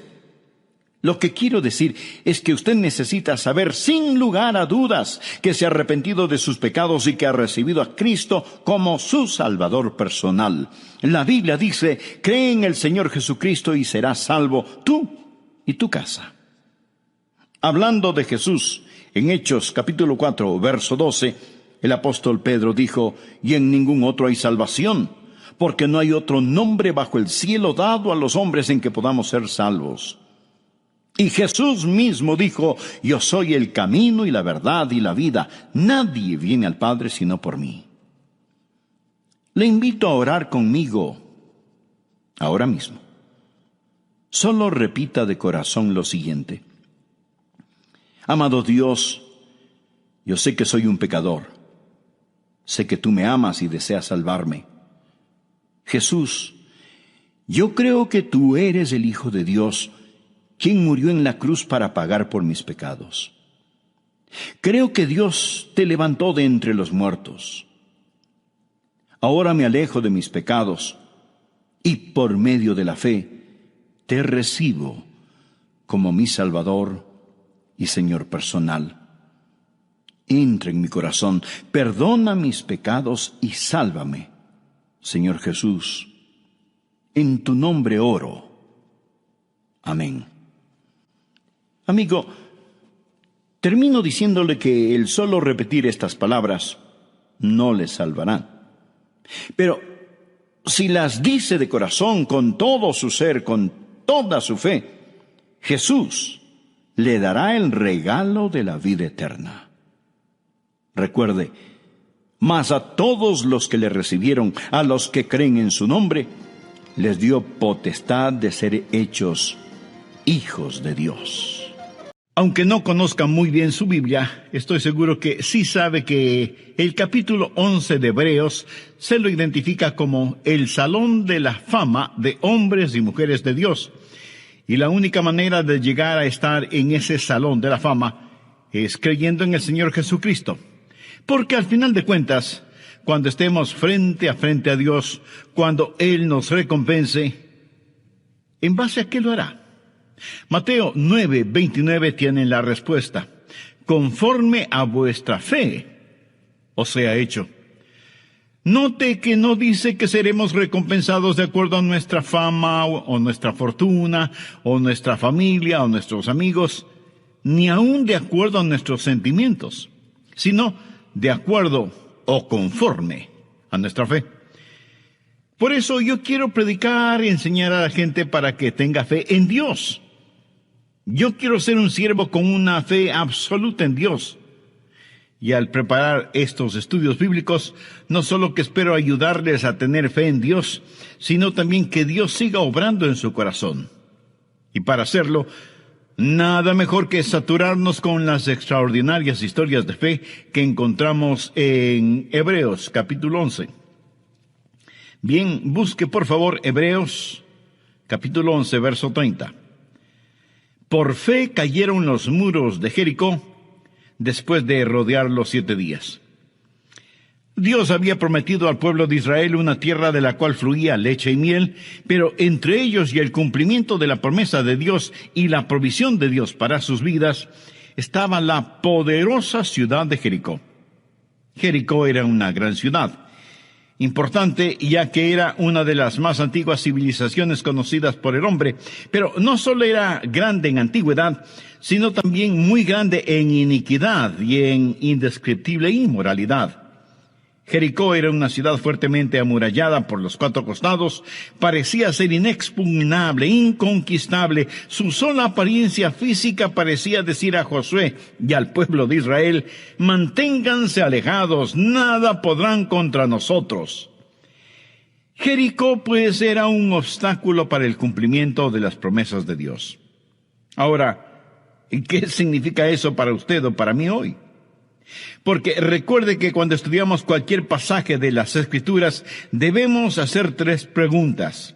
Lo que quiero decir es que usted necesita saber sin lugar a dudas que se ha arrepentido de sus pecados y que ha recibido a Cristo como su Salvador personal. La Biblia dice, cree en el Señor Jesucristo y serás salvo tú y tu casa. Hablando de Jesús, en Hechos capítulo 4, verso 12, el apóstol Pedro dijo, y en ningún otro hay salvación, porque no hay otro nombre bajo el cielo dado a los hombres en que podamos ser salvos. Y Jesús mismo dijo, yo soy el camino y la verdad y la vida. Nadie viene al Padre sino por mí. Le invito a orar conmigo ahora mismo. solo repita de corazón lo siguiente: amado Dios, yo sé que soy un pecador. Sé que tú me amas y deseas salvarme. Jesús, yo creo que tú eres el Hijo de Dios, quien murió en la cruz para pagar por mis pecados. Creo que Dios te levantó de entre los muertos. Ahora me alejo de mis pecados y por medio de la fe te recibo como mi Salvador y Señor personal. Entra en mi corazón, perdona mis pecados y sálvame, Señor Jesús. En tu nombre oro. Amén. Amigo, termino diciéndole que el solo repetir estas palabras no le salvará. Pero si las dice de corazón, con todo su ser, con toda su fe, Jesús le dará el regalo de la vida eterna. Recuerde, mas a todos los que le recibieron, a los que creen en su nombre, les dio potestad de ser hechos hijos de Dios. Aunque no conozca muy bien su Biblia, estoy seguro que sí sabe que el capítulo 11 de Hebreos se lo identifica como el salón de la fama de hombres y mujeres de Dios. Y la única manera de llegar a estar en ese salón de la fama es creyendo en el Señor Jesucristo. Porque al final de cuentas, cuando estemos frente a Dios, cuando Él nos recompense, ¿en base a qué lo hará? Mateo 9:29 tiene la respuesta: conforme a vuestra fe os sea hecho. Note que no dice que seremos recompensados de acuerdo a nuestra fama o nuestra fortuna o nuestra familia o nuestros amigos, ni aún de acuerdo a nuestros sentimientos, sino de acuerdo o conforme a nuestra fe. Por eso yo quiero predicar y enseñar a la gente para que tenga fe en Dios. Yo quiero ser un siervo con una fe absoluta en Dios. Y al preparar estos estudios bíblicos, no solo que espero ayudarles a tener fe en Dios, sino también que Dios siga obrando en su corazón. Y para hacerlo, nada mejor que saturarnos con las extraordinarias historias de fe que encontramos en Hebreos capítulo 11. Bien, busque por favor Hebreos capítulo 11, verso 30. Por fe cayeron los muros de Jericó después de rodearlos 7 días. Dios había prometido al pueblo de Israel una tierra de la cual fluía leche y miel, pero entre ellos y el cumplimiento de la promesa de Dios y la provisión de Dios para sus vidas, estaba la poderosa ciudad de Jericó. Jericó era una gran ciudad, importante ya que era una de las más antiguas civilizaciones conocidas por el hombre, pero no solo era grande en antigüedad, sino también muy grande en iniquidad y en indescriptible inmoralidad. Jericó era una ciudad fuertemente amurallada por los 4 costados, parecía ser inexpugnable, inconquistable. Su sola apariencia física parecía decir a Josué y al pueblo de Israel: manténganse alejados, nada podrán contra nosotros. Jericó pues era un obstáculo para el cumplimiento de las promesas de Dios. Ahora, ¿qué significa eso para usted o para mí hoy? Porque recuerde que cuando estudiamos cualquier pasaje de las Escrituras, debemos hacer 3 preguntas.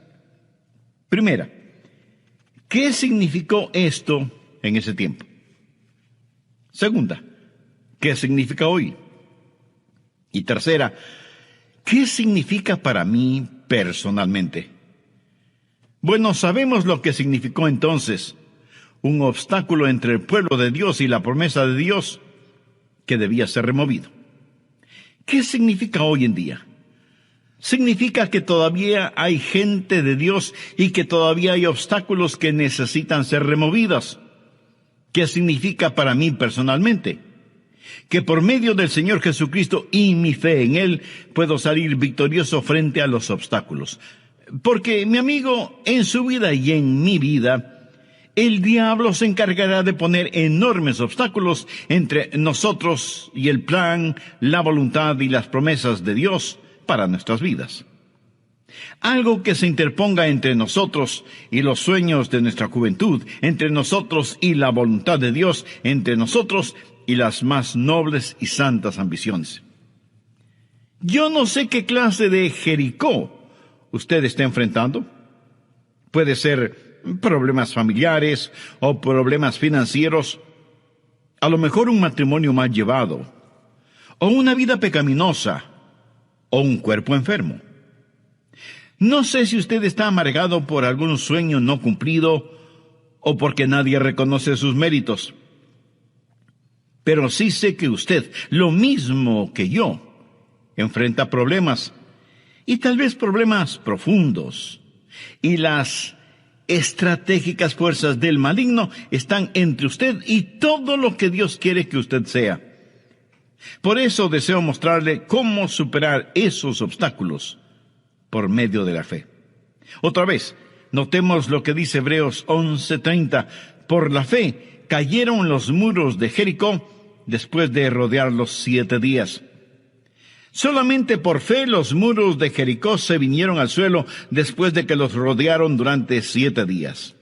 Primera, ¿qué significó esto en ese tiempo? Segunda, ¿qué significa hoy? Y tercera, ¿qué significa para mí personalmente? Bueno, sabemos lo que significó entonces: un obstáculo entre el pueblo de Dios y la promesa de Dios, que debía ser removido. ¿Qué significa hoy en día? Significa que todavía hay gente de Dios y que todavía hay obstáculos que necesitan ser removidos. ¿Qué significa para mí personalmente? Que por medio del Señor Jesucristo y mi fe en Él, puedo salir victorioso frente a los obstáculos. Porque, mi amigo, en su vida y en mi vida, el diablo se encargará de poner enormes obstáculos entre nosotros y el plan, la voluntad y las promesas de Dios para nuestras vidas. Algo que se interponga entre nosotros y los sueños de nuestra juventud, entre nosotros y la voluntad de Dios, entre nosotros y las más nobles y santas ambiciones. Yo no sé qué clase de Jericó usted está enfrentando. Puede ser problemas familiares o problemas financieros, a lo mejor un matrimonio mal llevado, o una vida pecaminosa, o un cuerpo enfermo. No sé si usted está amargado por algún sueño no cumplido o porque nadie reconoce sus méritos. Pero sí sé que usted, lo mismo que yo, enfrenta problemas, y tal vez problemas profundos. Y las estratégicas fuerzas del maligno están entre usted y todo lo que Dios quiere que usted sea. Por eso deseo mostrarle cómo superar esos obstáculos por medio de la fe. Otra vez, notemos lo que dice Hebreos 11:30. Por la fe cayeron los muros de Jericó después de rodearlos 7 días. Solamente por fe los muros de Jericó se vinieron al suelo después de que los rodearon durante 7 días.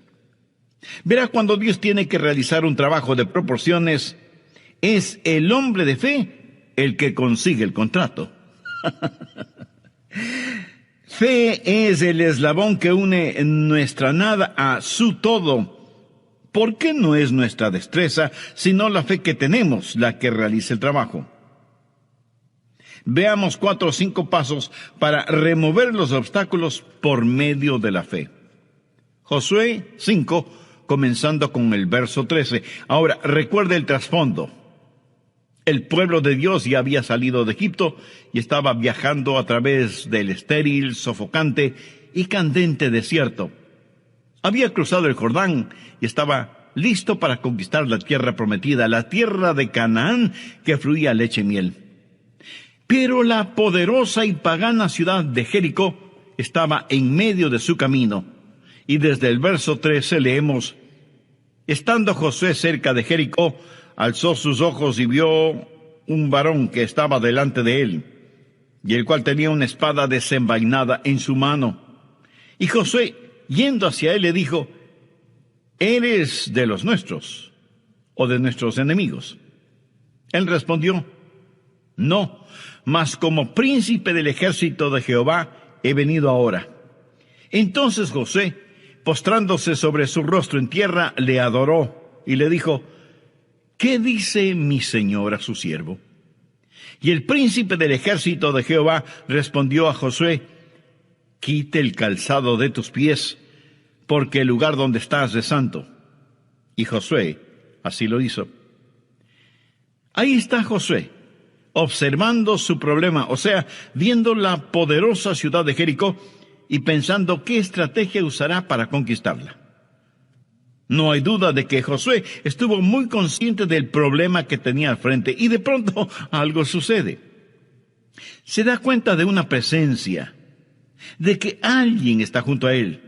Verá, cuando Dios tiene que realizar un trabajo de proporciones, es el hombre de fe el que consigue el contrato. Fe es el eslabón que une nuestra nada a su todo, porque no es nuestra destreza, sino la fe que tenemos la que realiza el trabajo. Veamos 4 o 5 pasos para remover los obstáculos por medio de la fe. Josué 5, comenzando con el verso 13. Ahora, recuerde el trasfondo. El pueblo de Dios ya había salido de Egipto y estaba viajando a través del estéril, sofocante y candente desierto. Había cruzado el Jordán y estaba listo para conquistar la tierra prometida, la tierra de Canaán que fluía leche y miel. Pero la poderosa y pagana ciudad de Jericó estaba en medio de su camino. Y desde el verso 13 leemos: estando Josué cerca de Jericó, alzó sus ojos y vio un varón que estaba delante de él, y el cual tenía una espada desenvainada en su mano. Y Josué, yendo hacia él, le dijo: ¿eres de los nuestros o de nuestros enemigos? Él respondió: no, mas como príncipe del ejército de Jehová he venido ahora. Entonces Josué, postrándose sobre su rostro en tierra, le adoró y le dijo: ¿qué dice mi señor a su siervo? Y el príncipe del ejército de Jehová respondió a Josué: quite el calzado de tus pies, porque el lugar donde estás es santo. Y Josué así lo hizo. Ahí está Josué, observando su problema, o sea, viendo la poderosa ciudad de Jericó y pensando qué estrategia usará para conquistarla. No hay duda de que Josué estuvo muy consciente del problema que tenía al frente y de pronto algo sucede. Se da cuenta de una presencia, de que alguien está junto a él.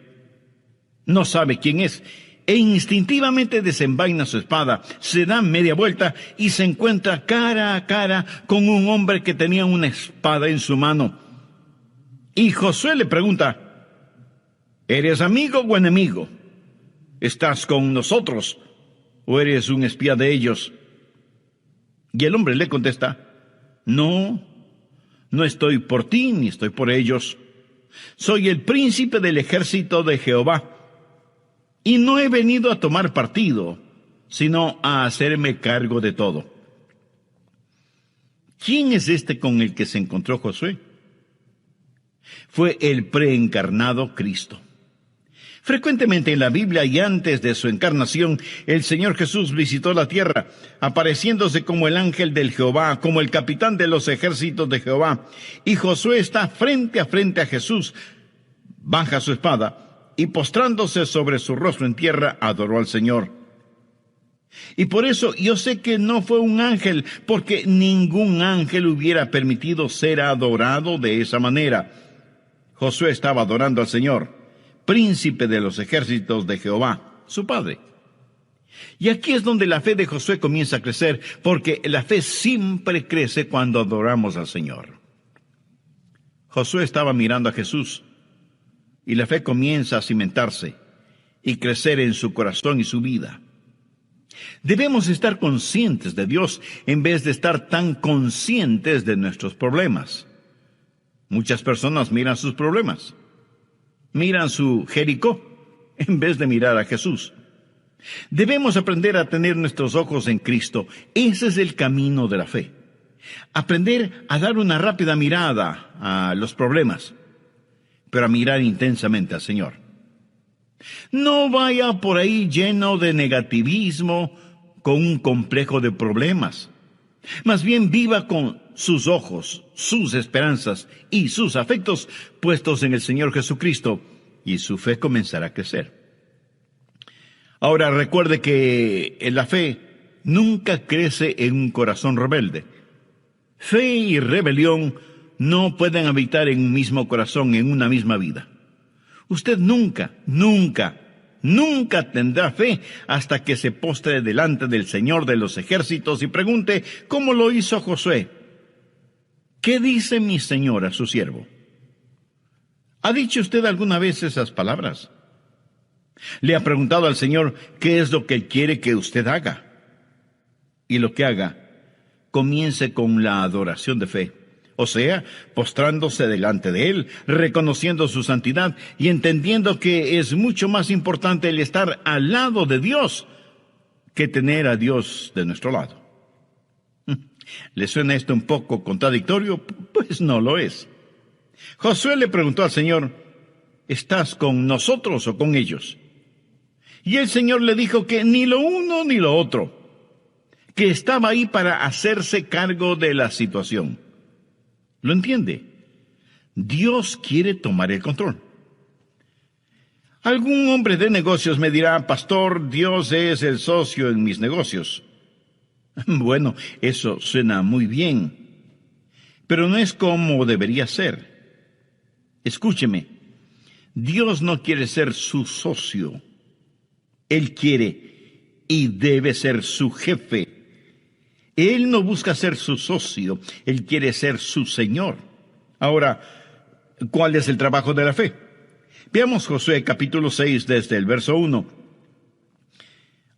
No sabe quién es e instintivamente desenvaina su espada, se da media vuelta y se encuentra cara a cara con un hombre que tenía una espada en su mano. Y Josué le pregunta: ¿eres amigo o enemigo? ¿Estás con nosotros o eres un espía de ellos? Y el hombre le contesta: no estoy por ti ni estoy por ellos. Soy el príncipe del ejército de Jehová, y no he venido a tomar partido, sino a hacerme cargo de todo. ¿Quién es este con el que se encontró Josué? Fue el preencarnado Cristo. Frecuentemente en la Biblia y antes de su encarnación, el Señor Jesús visitó la tierra, apareciéndose como el ángel del Jehová, como el capitán de los ejércitos de Jehová. Y Josué está frente a Jesús, baja su espada y postrándose sobre su rostro en tierra, adoró al Señor. Y por eso yo sé que no fue un ángel, porque ningún ángel hubiera permitido ser adorado de esa manera. Josué estaba adorando al Señor, príncipe de los ejércitos de Jehová, su padre. Y aquí es donde la fe de Josué comienza a crecer, porque la fe siempre crece cuando adoramos al Señor. Josué estaba mirando a Jesús, y la fe comienza a cimentarse y crecer en su corazón y su vida. Debemos estar conscientes de Dios en vez de estar tan conscientes de nuestros problemas. Muchas personas miran sus problemas, miran su Jericó, en vez de mirar a Jesús. Debemos aprender a tener nuestros ojos en Cristo. Ese es el camino de la fe. Aprender a dar una rápida mirada a los problemas, pero a mirar intensamente al Señor. No vaya por ahí lleno de negativismo, con un complejo de problemas. Más bien viva con sus ojos, sus esperanzas y sus afectos puestos en el Señor Jesucristo, y su fe comenzará a crecer. Ahora recuerde que la fe nunca crece en un corazón rebelde. Fe y rebelión no pueden habitar en un mismo corazón, en una misma vida. Usted nunca tendrá fe hasta que se postre delante del Señor de los ejércitos y pregunte, ¿cómo lo hizo Josué? ¿Qué dice mi Señor a su siervo? ¿Ha dicho usted alguna vez esas palabras? ¿Le ha preguntado al Señor qué es lo que Él quiere que usted haga? Y lo que haga, comience con la adoración de fe. O sea, postrándose delante de Él, reconociendo su santidad y entendiendo que es mucho más importante el estar al lado de Dios que tener a Dios de nuestro lado. ¿Le suena esto un poco contradictorio? Pues no lo es. Josué le preguntó al Señor, ¿estás con nosotros o con ellos? Y el Señor le dijo que ni lo uno ni lo otro, que estaba ahí para hacerse cargo de la situación. ¿Lo entiende? Dios quiere tomar el control. Algún hombre de negocios me dirá, pastor, Dios es el socio en mis negocios. Bueno, eso suena muy bien, pero no es como debería ser. Escúcheme, Dios no quiere ser su socio. Él quiere y debe ser su jefe. Él no busca ser su socio, Él quiere ser su Señor. Ahora, ¿cuál es el trabajo de la fe? Veamos Josué capítulo 6 desde el verso 1.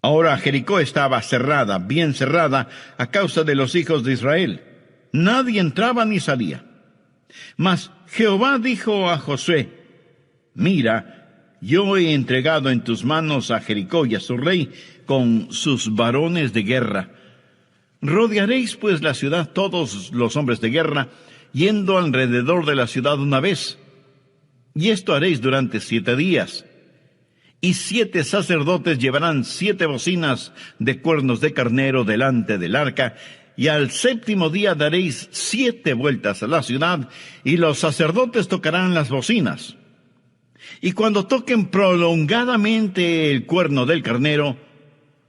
Ahora Jericó estaba cerrada, bien cerrada, a causa de los hijos de Israel. Nadie entraba ni salía. Mas Jehová dijo a Josué, mira, yo he entregado en tus manos a Jericó y a su rey con sus varones de guerra. Rodearéis pues la ciudad todos los hombres de guerra, yendo alrededor de la ciudad una vez. Y esto haréis durante 7 días. Y 7 sacerdotes llevarán 7 bocinas de cuernos de carnero delante del arca, y al 7º día daréis 7 vueltas a la ciudad, y los sacerdotes tocarán las bocinas. Y cuando toquen prolongadamente el cuerno del carnero,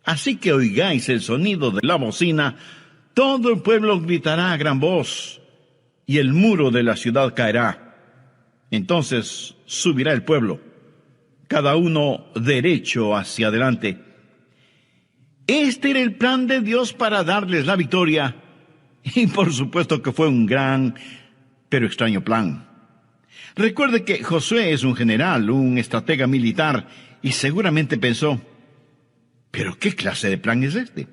así que oigáis el sonido de la bocina, todo el pueblo gritará a gran voz, y el muro de la ciudad caerá. Entonces subirá el pueblo, cada uno derecho hacia adelante. Este era el plan de Dios para darles la victoria, y por supuesto que fue un gran, pero extraño plan. Recuerde que Josué es un general, un estratega militar, y seguramente pensó, ¿pero qué clase de plan es este?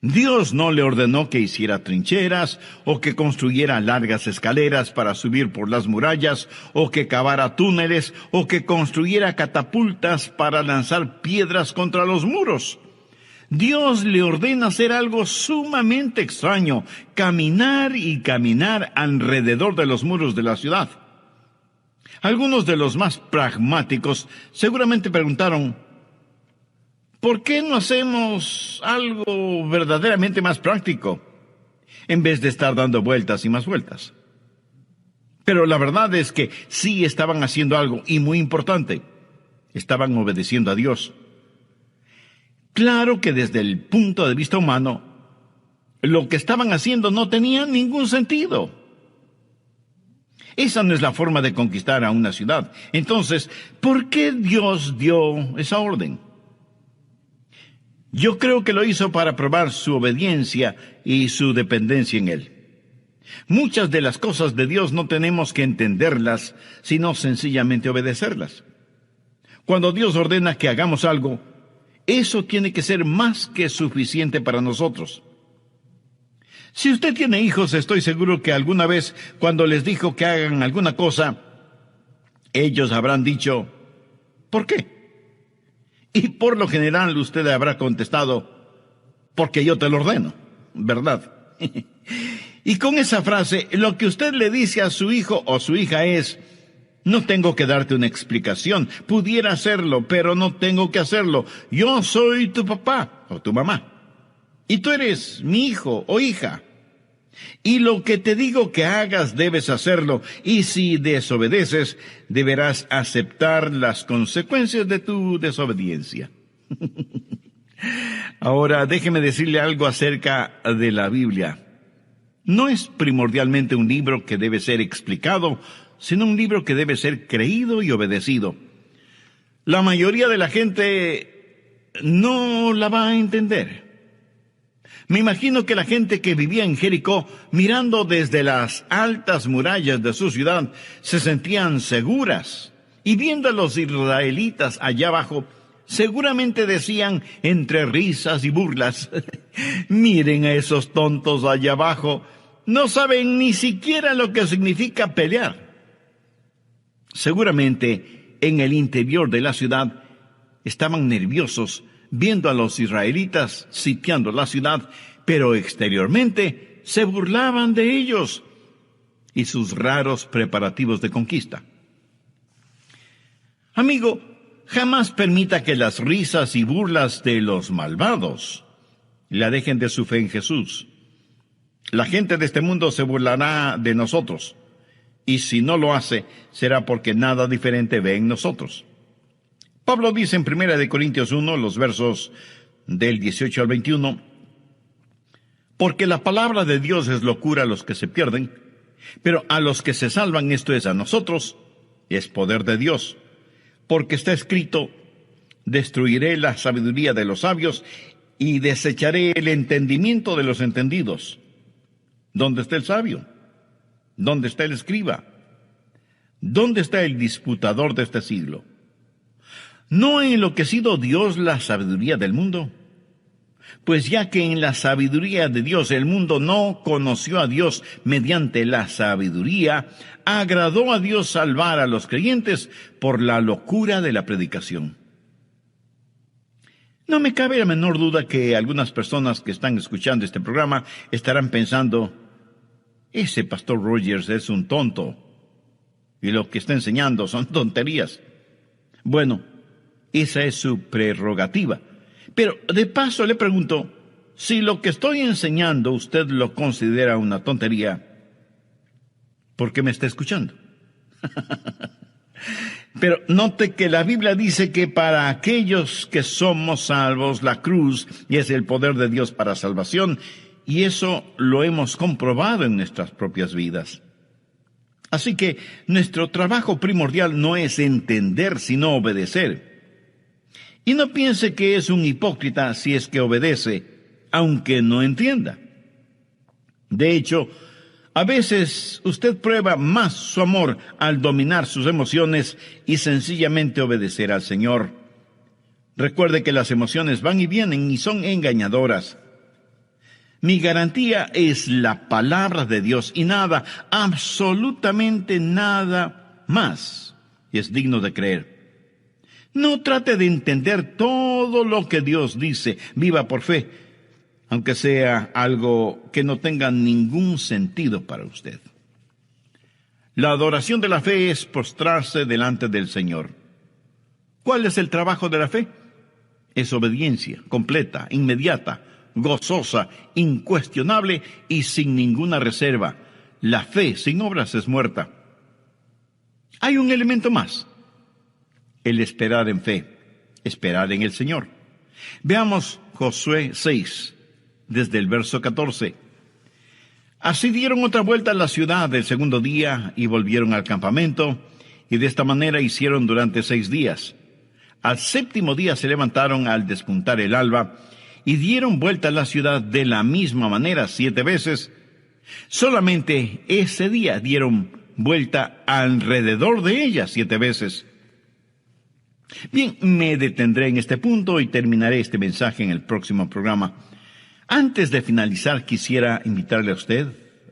Dios no le ordenó que hiciera trincheras, o que construyera largas escaleras para subir por las murallas, o que cavara túneles, o que construyera catapultas para lanzar piedras contra los muros. Dios le ordena hacer algo sumamente extraño, caminar y caminar alrededor de los muros de la ciudad. Algunos de los más pragmáticos seguramente preguntaron, ¿por qué no hacemos algo verdaderamente más práctico, en vez de estar dando vueltas y más vueltas? Pero la verdad es que sí estaban haciendo algo, y muy importante, estaban obedeciendo a Dios. Claro que desde el punto de vista humano, lo que estaban haciendo no tenía ningún sentido. Esa no es la forma de conquistar a una ciudad. Entonces, ¿por qué Dios dio esa orden? Yo creo que lo hizo para probar su obediencia y su dependencia en Él. Muchas de las cosas de Dios no tenemos que entenderlas, sino sencillamente obedecerlas. Cuando Dios ordena que hagamos algo, eso tiene que ser más que suficiente para nosotros. Si usted tiene hijos, estoy seguro que alguna vez, cuando les dijo que hagan alguna cosa, ellos habrán dicho, ¿por qué? Y por lo general usted habrá contestado, porque yo te lo ordeno, ¿verdad? Y con esa frase, lo que usted le dice a su hijo o su hija es, no tengo que darte una explicación, pudiera hacerlo, pero no tengo que hacerlo. Yo soy tu papá o tu mamá, y tú eres mi hijo o hija. Y lo que te digo que hagas debes hacerlo, y si desobedeces, deberás aceptar las consecuencias de tu desobediencia. Ahora, déjeme decirle algo acerca de la Biblia. No es primordialmente un libro que debe ser explicado, sino un libro que debe ser creído y obedecido. La mayoría de la gente no la va a entender. Me imagino que la gente que vivía en Jericó, mirando desde las altas murallas de su ciudad, se sentían seguras. Y viendo a los israelitas allá abajo, seguramente decían entre risas y burlas, miren a esos tontos allá abajo, no saben ni siquiera lo que significa pelear. Seguramente en el interior de la ciudad estaban nerviosos viendo a los israelitas sitiando la ciudad, pero exteriormente se burlaban de ellos y sus raros preparativos de conquista. Amigo, jamás permita que las risas y burlas de los malvados le alejen de su fe en Jesús. La gente de este mundo se burlará de nosotros, y si no lo hace, será porque nada diferente ve en nosotros. Pablo dice en 1 Corintios 1, los versos del 18 al 21, porque la palabra de Dios es locura a los que se pierden, pero a los que se salvan, esto es a nosotros, es poder de Dios. Porque está escrito, destruiré la sabiduría de los sabios y desecharé el entendimiento de los entendidos. ¿Dónde está el sabio? ¿Dónde está el escriba? ¿Dónde está el disputador de este siglo? ¿No ha enloquecido Dios la sabiduría del mundo? Pues ya que en la sabiduría de Dios el mundo no conoció a Dios mediante la sabiduría, agradó a Dios salvar a los creyentes por la locura de la predicación. No me cabe la menor duda que algunas personas que están escuchando este programa estarán pensando, ese pastor Rogers es un tonto, y lo que está enseñando son tonterías. Bueno, esa es su prerrogativa. Pero de paso le pregunto, si lo que estoy enseñando usted lo considera una tontería, ¿por qué me está escuchando? Pero note que la Biblia dice que para aquellos que somos salvos, la cruz es el poder de Dios para salvación, y eso lo hemos comprobado en nuestras propias vidas. Así que nuestro trabajo primordial no es entender, sino obedecer. Y no piense que es un hipócrita si es que obedece, aunque no entienda. De hecho, a veces usted prueba más su amor al dominar sus emociones y sencillamente obedecer al Señor. Recuerde que las emociones van y vienen y son engañadoras. Mi garantía es la palabra de Dios y nada, absolutamente nada más es digno de creer. No trate de entender todo lo que Dios dice. Viva por fe, aunque sea algo que no tenga ningún sentido para usted. La adoración de la fe es postrarse delante del Señor. ¿Cuál es el trabajo de la fe? Es obediencia completa, inmediata, gozosa, incuestionable y sin ninguna reserva. La fe sin obras es muerta. Hay un elemento más. El esperar en fe, esperar en el Señor. Veamos Josué 6, desde el verso 14. Así dieron otra vuelta a la ciudad el segundo día y volvieron al campamento, y de esta manera hicieron durante 6 días. Al séptimo día se levantaron al despuntar el alba, y dieron vuelta a la ciudad de la misma manera 7 veces, Solamente ese día dieron vuelta alrededor de ella 7 veces. Bien, me detendré en este punto y terminaré este mensaje en el próximo programa. Antes de finalizar, quisiera invitarle a usted,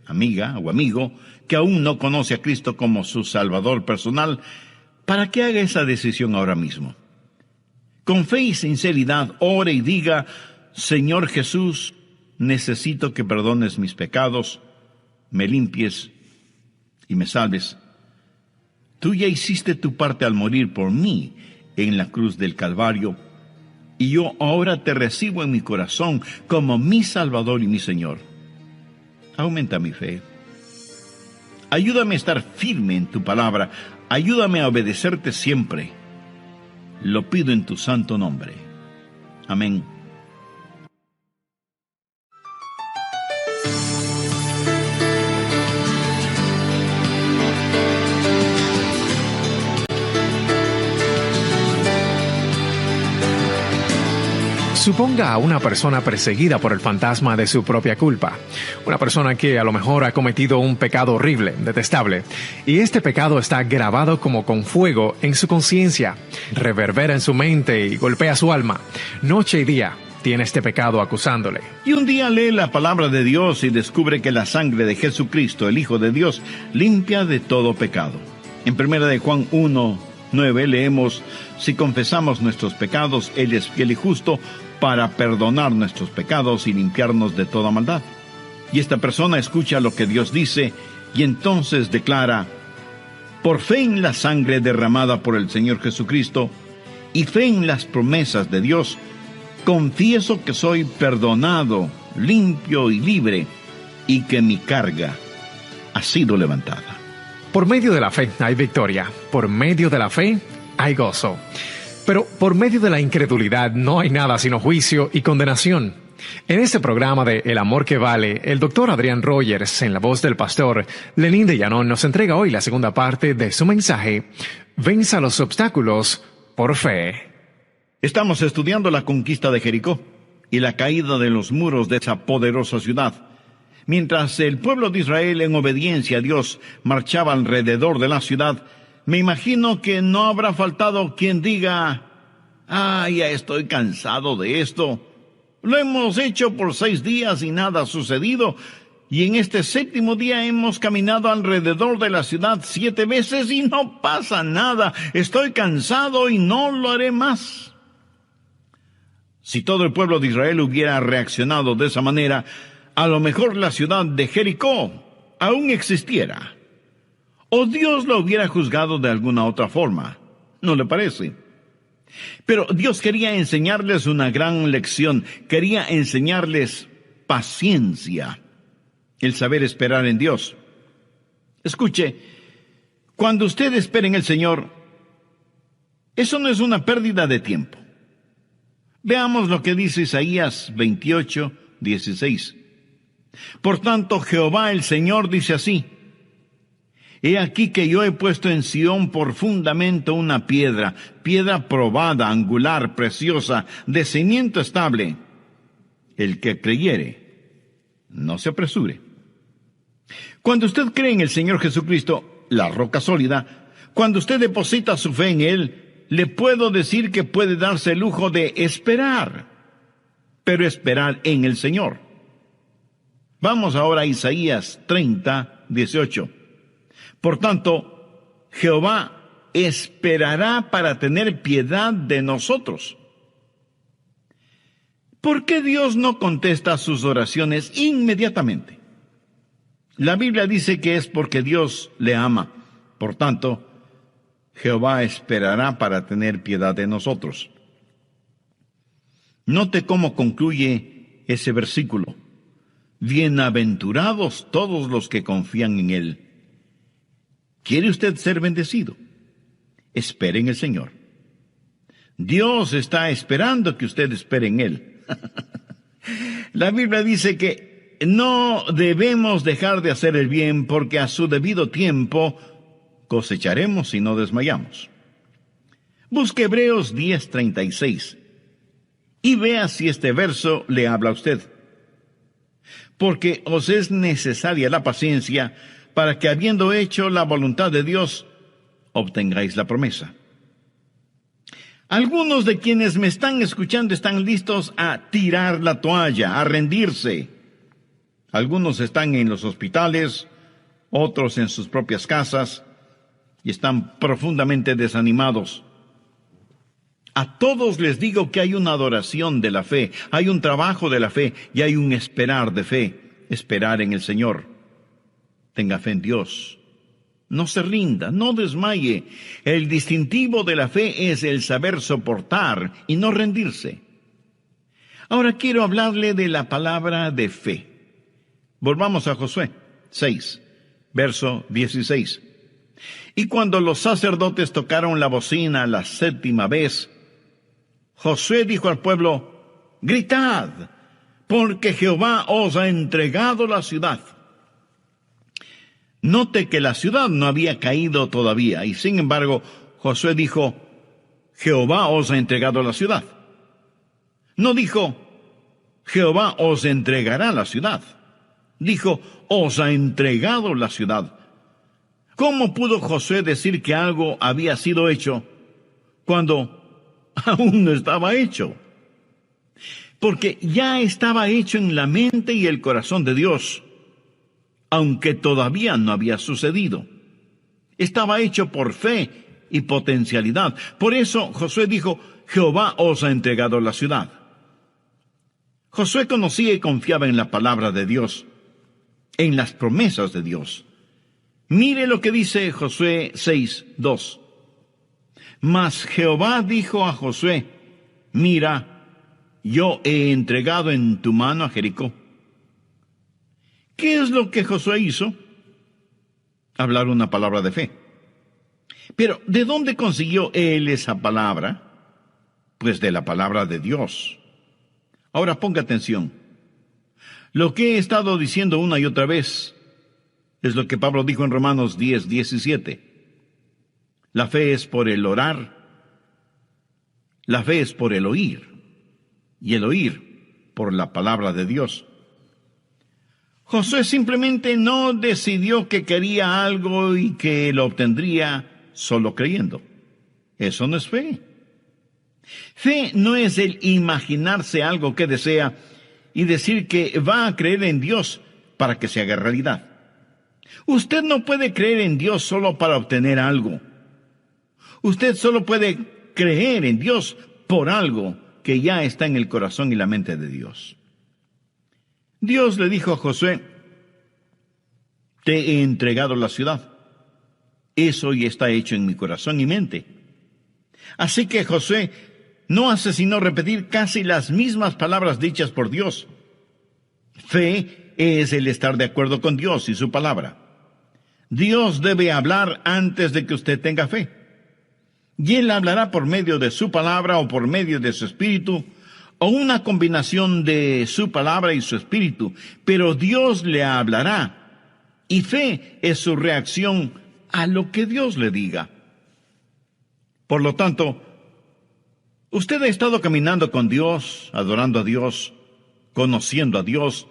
amiga o amigo, que aún no conoce a Cristo como su Salvador personal, para que haga esa decisión ahora mismo. Con fe y sinceridad, ore y diga: Señor Jesús, necesito que perdones mis pecados, me limpies y me salves. Tú ya hiciste tu parte al morir por mí en la cruz del Calvario, y yo ahora te recibo en mi corazón como mi Salvador y mi Señor. Aumenta mi fe. Ayúdame a estar firme en tu palabra. Ayúdame a obedecerte siempre. Lo pido en tu santo nombre. Amén. Suponga a una persona perseguida por el fantasma de su propia culpa. Una persona que a lo mejor ha cometido un pecado horrible, detestable. Y este pecado está grabado como con fuego en su conciencia. Reverbera en su mente y golpea su alma. Noche y día tiene este pecado acusándole. Y un día lee la palabra de Dios y descubre que la sangre de Jesucristo, el Hijo de Dios, limpia de todo pecado. En 1 de Juan 1:9 leemos: si confesamos nuestros pecados, Él es fiel y justo para perdonar nuestros pecados y limpiarnos de toda maldad. Y esta persona escucha lo que Dios dice y entonces declara: por fe en la sangre derramada por el Señor Jesucristo y fe en las promesas de Dios, confieso que soy perdonado, limpio y libre, y que mi carga ha sido levantada. Por medio de la fe hay victoria. Por medio de la fe hay gozo. Pero por medio de la incredulidad no hay nada sino juicio y condenación. En este programa de El Amor que Vale, el Dr. Adrián Rogers, en la voz del pastor Lenín de Llanón, nos entrega hoy la segunda parte de su mensaje: Venza los obstáculos por fe. Estamos estudiando la conquista de Jericó y la caída de los muros de esa poderosa ciudad. Mientras el pueblo de Israel, en obediencia a Dios, marchaba alrededor de la ciudad, me imagino que no habrá faltado quien diga: ya estoy cansado de esto. Lo hemos hecho por 6 días y nada ha sucedido. Y en este 7º día hemos caminado alrededor de la ciudad 7 veces y no pasa nada. Estoy cansado y no lo haré más. Si todo el pueblo de Israel hubiera reaccionado de esa manera, a lo mejor la ciudad de Jericó aún existiera. O Dios lo hubiera juzgado de alguna otra forma. ¿No le parece? Pero Dios quería enseñarles una gran lección. Quería enseñarles paciencia, el saber esperar en Dios. Escuche, cuando usted espera en el Señor, eso no es una pérdida de tiempo. Veamos lo que dice Isaías 28:16. Por tanto, Jehová el Señor dice así: he aquí que yo he puesto en Sión por fundamento una piedra probada, angular, preciosa, de cimiento estable. El que creyere, no se apresure. Cuando usted cree en el Señor Jesucristo, la roca sólida, cuando usted deposita su fe en Él, le puedo decir que puede darse el lujo de esperar, pero esperar en el Señor. Vamos ahora a Isaías 30:18. Por tanto, Jehová esperará para tener piedad de nosotros. ¿Por qué Dios no contesta sus oraciones inmediatamente? La Biblia dice que es porque Dios le ama. Por tanto, Jehová esperará para tener piedad de nosotros. Note cómo concluye ese versículo: bienaventurados todos los que confían en Él. ¿Quiere usted ser bendecido? Espere en el Señor. Dios está esperando que usted espere en Él. La Biblia dice que no debemos dejar de hacer el bien, porque a su debido tiempo cosecharemos si no desmayamos. Busque Hebreos 10:36 y vea si este verso le habla a usted. porque os es necesaria la paciencia para que, habiendo hecho la voluntad de Dios, obtengáis la promesa. Algunos de quienes me están escuchando están listos a tirar la toalla, a rendirse. Algunos están en los hospitales, otros en sus propias casas, y están profundamente desanimados. A todos les digo que hay una adoración de la fe, hay un trabajo de la fe y hay un esperar de fe, esperar en el Señor. Tenga fe en Dios. No se rinda, no desmaye. El distintivo de la fe es el saber soportar y no rendirse. Ahora quiero hablarle de la palabra de fe. Volvamos a Josué 6, verso 16. Y cuando los sacerdotes tocaron la bocina la 7ª vez, Josué dijo al pueblo: gritad, porque Jehová os ha entregado la ciudad. Note que la ciudad no había caído todavía, y sin embargo, Josué dijo: Jehová os ha entregado la ciudad. No dijo: Jehová os entregará la ciudad. Dijo: os ha entregado la ciudad. ¿Cómo pudo Josué decir que algo había sido hecho cuando aún no estaba hecho? Porque ya estaba hecho en la mente y el corazón de Dios, aunque todavía no había sucedido. Estaba hecho por fe y potencialidad. Por eso Josué dijo: Jehová os ha entregado la ciudad. Josué conocía y confiaba en la palabra de Dios, en las promesas de Dios. Mire lo que dice Josué 6:2. Mas Jehová dijo a Josué: mira, yo he entregado en tu mano a Jericó. ¿Qué es lo que Josué hizo? Hablar una palabra de fe. Pero, ¿de dónde consiguió él esa palabra? Pues de la palabra de Dios. Ahora ponga atención. Lo que he estado diciendo una y otra vez es lo que Pablo dijo en Romanos 10:17. La fe es por el orar, la fe es por el oír, y el oír por la palabra de Dios. Josué simplemente no decidió que quería algo y que lo obtendría solo creyendo. Eso no es fe. Fe no es el imaginarse algo que desea y decir que va a creer en Dios para que se haga realidad. Usted no puede creer en Dios solo para obtener algo. Usted solo puede creer en Dios por algo que ya está en el corazón y la mente de Dios. Dios le dijo a Josué: te he entregado la ciudad. Eso ya está hecho en mi corazón y mente. Así que Josué no hace sino repetir casi las mismas palabras dichas por Dios. Fe es el estar de acuerdo con Dios y su palabra. Dios debe hablar antes de que usted tenga fe. Y Él hablará por medio de su palabra o por medio de su espíritu, o una combinación de su palabra y su espíritu. Pero Dios le hablará, y fe es su reacción a lo que Dios le diga. Por lo tanto, usted ha estado caminando con Dios, adorando a Dios, conociendo a Dios,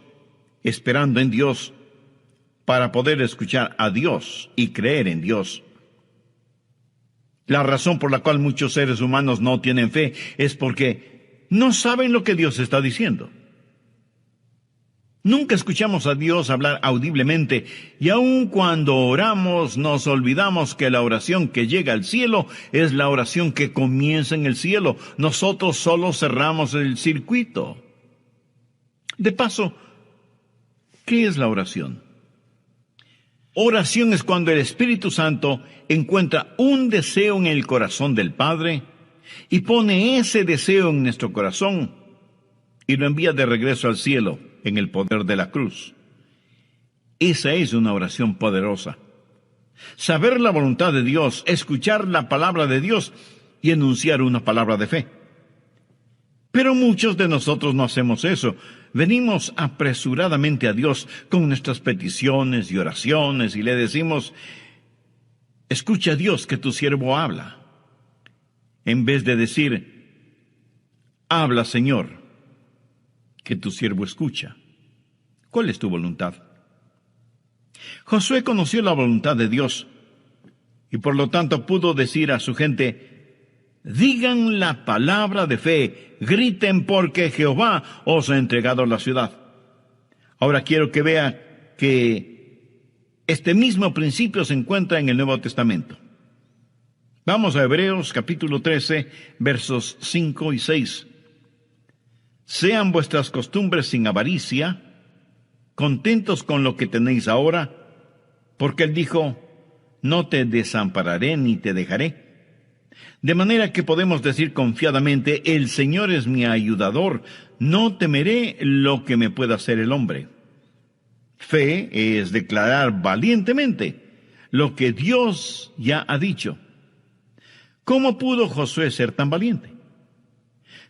esperando en Dios, para poder escuchar a Dios y creer en Dios. La razón por la cual muchos seres humanos no tienen fe es porque no saben lo que Dios está diciendo. Nunca escuchamos a Dios hablar audiblemente, y aun cuando oramos nos olvidamos que la oración que llega al cielo es la oración que comienza en el cielo. Nosotros solo cerramos el circuito. De paso, ¿qué es la oración? Oración es cuando el Espíritu Santo encuentra un deseo en el corazón del Padre y pone ese deseo en nuestro corazón y lo envía de regreso al cielo en el poder de la cruz. Esa es una oración poderosa. Saber la voluntad de Dios, escuchar la palabra de Dios y enunciar una palabra de fe. Pero muchos de nosotros no hacemos eso. Venimos apresuradamente a Dios con nuestras peticiones y oraciones y le decimos: escucha, Dios, que tu siervo habla. En vez de decir: habla, Señor, que tu siervo escucha. ¿Cuál es tu voluntad? Josué conoció la voluntad de Dios y por lo tanto pudo decir a su gente: digan la palabra de fe, griten porque Jehová os ha entregado la ciudad. Ahora quiero que vea que este mismo principio se encuentra en el Nuevo Testamento. Vamos a Hebreos capítulo 13, versos 5 y 6. Sean vuestras costumbres sin avaricia, contentos con lo que tenéis ahora, porque él dijo: no te desampararé ni te dejaré. De manera que podemos decir confiadamente: el Señor es mi ayudador, no temeré lo que me pueda hacer el hombre. Fe es declarar valientemente lo que Dios ya ha dicho. ¿Cómo pudo Josué ser tan valiente?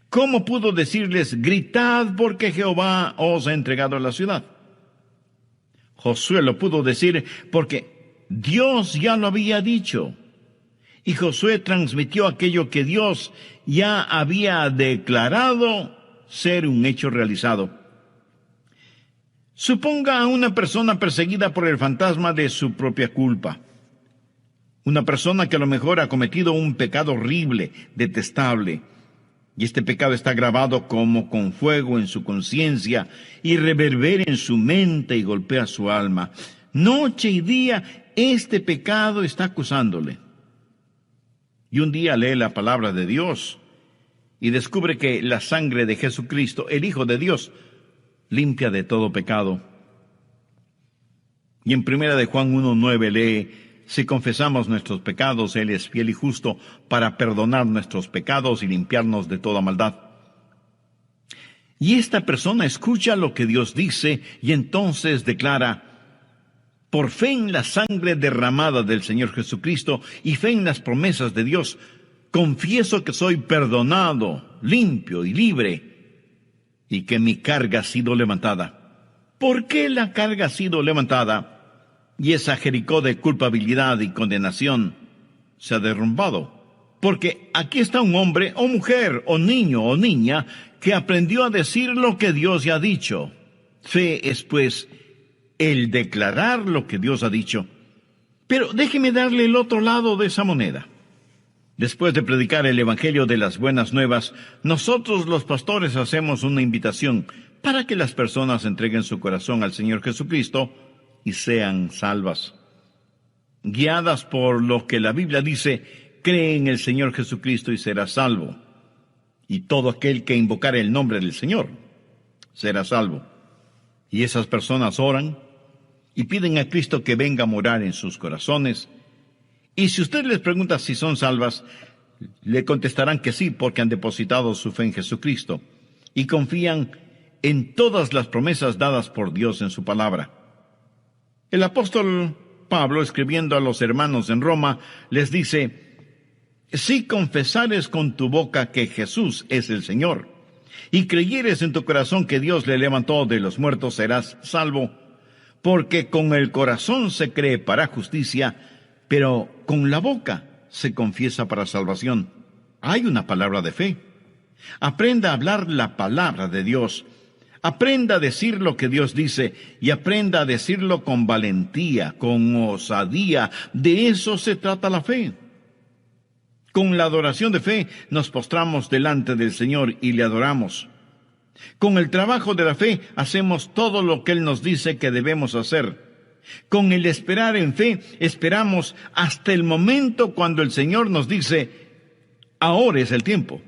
¿Cómo pudo decirles: gritad porque Jehová os ha entregado la ciudad? Josué lo pudo decir porque Dios ya lo había dicho. Y Josué transmitió aquello que Dios ya había declarado ser un hecho realizado. Suponga a una persona perseguida por el fantasma de su propia culpa. Una persona que a lo mejor ha cometido un pecado horrible, detestable. Y este pecado está grabado como con fuego en su conciencia y reverbera en su mente y golpea su alma. Noche y día este pecado está acusándole. Y un día lee la palabra de Dios y descubre que la sangre de Jesucristo, el Hijo de Dios, limpia de todo pecado. Y en 1 de Juan 1:9 lee: si confesamos nuestros pecados, Él es fiel y justo para perdonar nuestros pecados y limpiarnos de toda maldad. Y esta persona escucha lo que Dios dice y entonces declara: por fe en la sangre derramada del Señor Jesucristo y fe en las promesas de Dios, confieso que soy perdonado, limpio y libre, y que mi carga ha sido levantada. ¿Por qué la carga ha sido levantada? Y esa Jericó de culpabilidad y condenación se ha derrumbado. Porque aquí está un hombre o mujer o niño o niña que aprendió a decir lo que Dios ya ha dicho. Fe es pues el declarar lo que Dios ha dicho. Pero déjeme darle el otro lado de esa moneda. Después de predicar el Evangelio de las Buenas Nuevas, nosotros los pastores hacemos una invitación para que las personas entreguen su corazón al Señor Jesucristo y sean salvas. Guiadas por lo que la Biblia dice: cree en el Señor Jesucristo y serás salvo. Y todo aquel que invocare el nombre del Señor será salvo. Y esas personas oran y piden a Cristo que venga a morar en sus corazones. Y si usted les pregunta si son salvas, le contestarán que sí, porque han depositado su fe en Jesucristo y confían en todas las promesas dadas por Dios en su palabra. El apóstol Pablo, escribiendo a los hermanos en Roma, les dice: si confesares con tu boca que Jesús es el Señor, y creyeres en tu corazón que Dios le levantó de los muertos, serás salvo, porque con el corazón se cree para justicia, pero con la boca se confiesa para salvación. Hay una palabra de fe. Aprenda a hablar la palabra de Dios. Aprenda a decir lo que Dios dice y aprenda a decirlo con valentía, con osadía. De eso se trata la fe. Con la adoración de fe nos postramos delante del Señor y le adoramos. Con el trabajo de la fe hacemos todo lo que Él nos dice que debemos hacer. Con el esperar en fe esperamos hasta el momento cuando el Señor nos dice: ahora es el tiempo.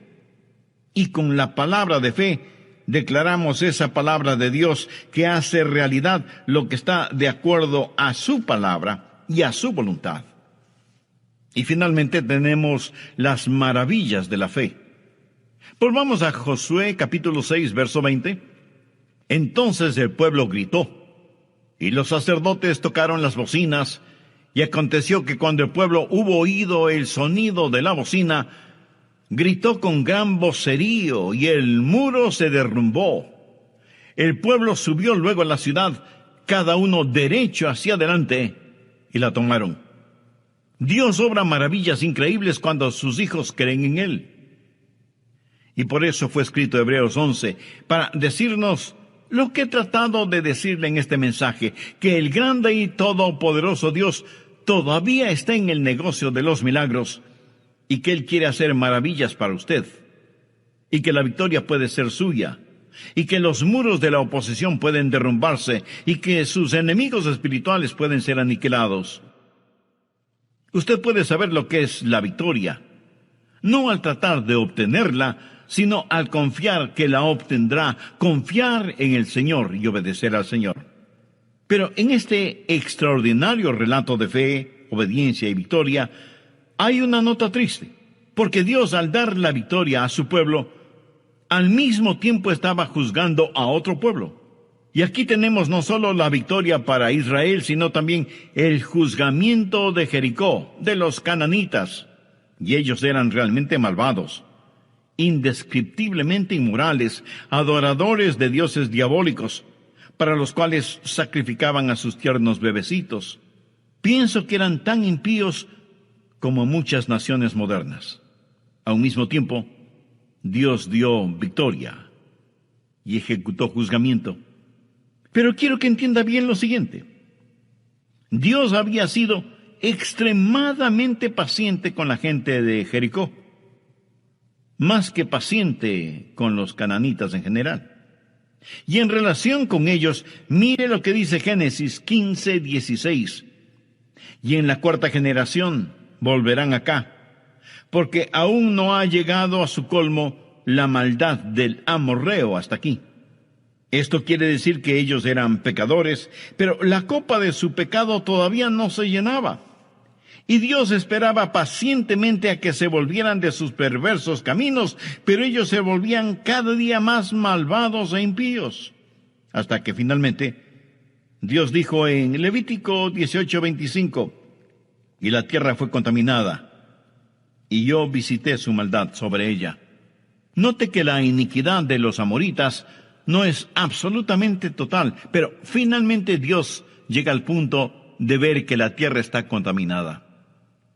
Y con la palabra de fe declaramos esa palabra de Dios que hace realidad lo que está de acuerdo a su palabra y a su voluntad. Y finalmente tenemos las maravillas de la fe. Volvamos a Josué capítulo 6, verso 20. Entonces el pueblo gritó, y los sacerdotes tocaron las bocinas, y aconteció que cuando el pueblo hubo oído el sonido de la bocina, gritó con gran vocerío, y el muro se derrumbó. El pueblo subió luego a la ciudad, cada uno derecho hacia adelante, y la tomaron. Dios obra maravillas increíbles cuando sus hijos creen en Él. Y por eso fue escrito Hebreos 11, para decirnos lo que he tratado de decirle en este mensaje, que el grande y todopoderoso Dios todavía está en el negocio de los milagros y que Él quiere hacer maravillas para usted y que la victoria puede ser suya y que los muros de la oposición pueden derrumbarse y que sus enemigos espirituales pueden ser aniquilados. Usted puede saber lo que es la victoria, no al tratar de obtenerla, sino al confiar que la obtendrá, confiar en el Señor y obedecer al Señor. Pero en este extraordinario relato de fe, obediencia y victoria, hay una nota triste, porque Dios, al dar la victoria a su pueblo, al mismo tiempo estaba juzgando a otro pueblo. Y aquí tenemos no solo la victoria para Israel, sino también el juzgamiento de Jericó, de los cananitas. Y ellos eran realmente malvados, indescriptiblemente inmorales, adoradores de dioses diabólicos, para los cuales sacrificaban a sus tiernos bebecitos. Pienso que eran tan impíos como muchas naciones modernas. A un mismo tiempo, Dios dio victoria y ejecutó juzgamiento. Pero quiero que entienda bien lo siguiente. Dios había sido extremadamente paciente con la gente de Jericó, más que paciente con los cananitas en general. Y en relación con ellos, mire lo que dice Génesis 15:16. Y en la cuarta generación volverán acá, porque aún no ha llegado a su colmo la maldad del amorreo hasta aquí. Esto quiere decir que ellos eran pecadores, pero la copa de su pecado todavía no se llenaba. Y Dios esperaba pacientemente a que se volvieran de sus perversos caminos, pero ellos se volvían cada día más malvados e impíos. Hasta que finalmente Dios dijo en Levítico 18:25, y la tierra fue contaminada, y yo visité su maldad sobre ella. Note que la iniquidad de los amoritas no es absolutamente total, pero finalmente Dios llega al punto de ver que la tierra está contaminada.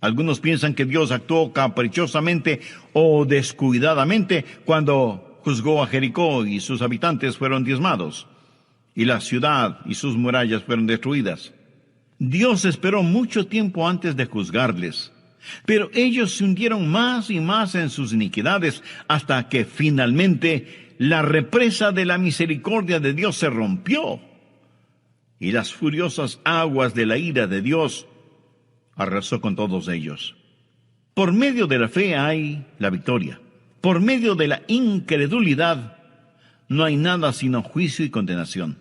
Algunos piensan que Dios actuó caprichosamente o descuidadamente cuando juzgó a Jericó y sus habitantes fueron diezmados, y la ciudad y sus murallas fueron destruidas. Dios esperó mucho tiempo antes de juzgarles, pero ellos se hundieron más y más en sus iniquidades hasta que finalmente la represa de la misericordia de Dios se rompió y las furiosas aguas de la ira de Dios arrasó con todos ellos. Por medio de la fe hay la victoria. Por medio de la incredulidad no hay nada sino juicio y condenación.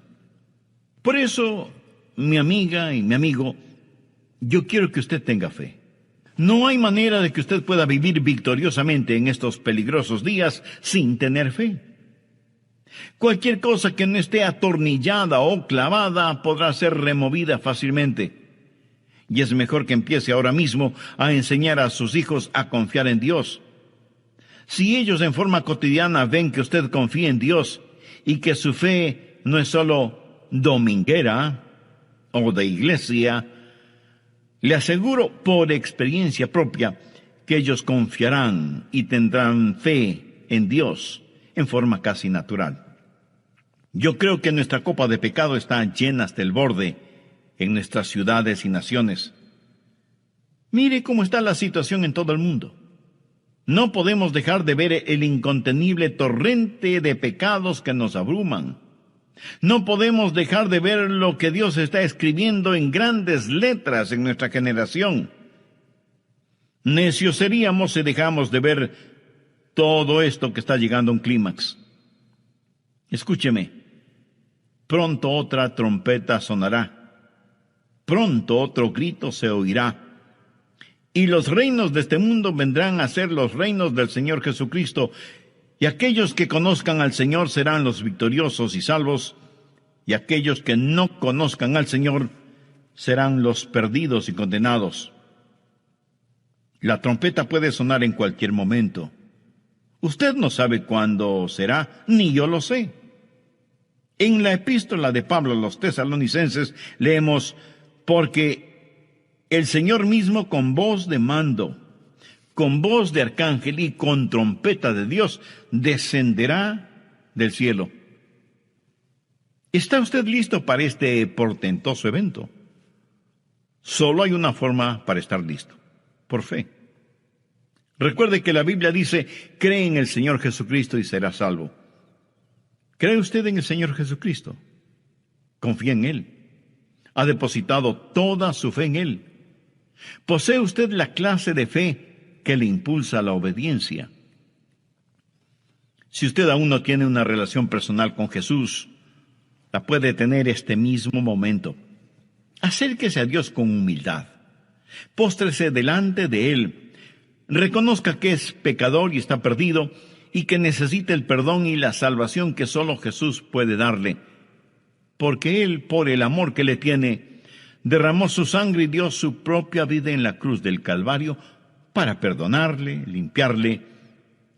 Por eso, mi amiga y mi amigo, yo quiero que usted tenga fe. No hay manera de que usted pueda vivir victoriosamente en estos peligrosos días sin tener fe. Cualquier cosa que no esté atornillada o clavada podrá ser removida fácilmente. Y es mejor que empiece ahora mismo a enseñar a sus hijos a confiar en Dios. Si ellos en forma cotidiana ven que usted confía en Dios y que su fe no es solo dominguera o de iglesia, le aseguro por experiencia propia que ellos confiarán y tendrán fe en Dios en forma casi natural. Yo creo que nuestra copa de pecado está llena hasta el borde en nuestras ciudades y naciones. Mire cómo está la situación en todo el mundo. No podemos dejar de ver el incontenible torrente de pecados que nos abruman. No podemos dejar de ver lo que Dios está escribiendo en grandes letras en nuestra generación. Necios seríamos si dejamos de ver todo esto que está llegando a un clímax. Escúcheme, pronto otra trompeta sonará. Pronto otro grito se oirá, y los reinos de este mundo vendrán a ser los reinos del Señor Jesucristo, y aquellos que conozcan al Señor serán los victoriosos y salvos, y aquellos que no conozcan al Señor serán los perdidos y condenados. La trompeta puede sonar en cualquier momento. Usted no sabe cuándo será, ni yo lo sé. En la epístola de Pablo a los tesalonicenses leemos: porque el Señor mismo con voz de mando, con voz de arcángel y con trompeta de Dios descenderá del cielo. ¿Está usted listo para este portentoso evento? Solo hay una forma para estar listo: por fe. Recuerde que la Biblia dice: cree en el Señor Jesucristo y serás salvo. ¿Cree usted en el Señor Jesucristo? ¿Confía en Él? ¿Ha depositado toda su fe en Él? ¿Posee usted la clase de fe que le impulsa a la obediencia? Si usted aún no tiene una relación personal con Jesús, la puede tener este mismo momento. Acérquese a Dios con humildad. Póstrese delante de Él. Reconozca que es pecador y está perdido, y que necesita el perdón y la salvación que solo Jesús puede darle. Porque Él, por el amor que le tiene, derramó su sangre y dio su propia vida en la cruz del Calvario para perdonarle, limpiarle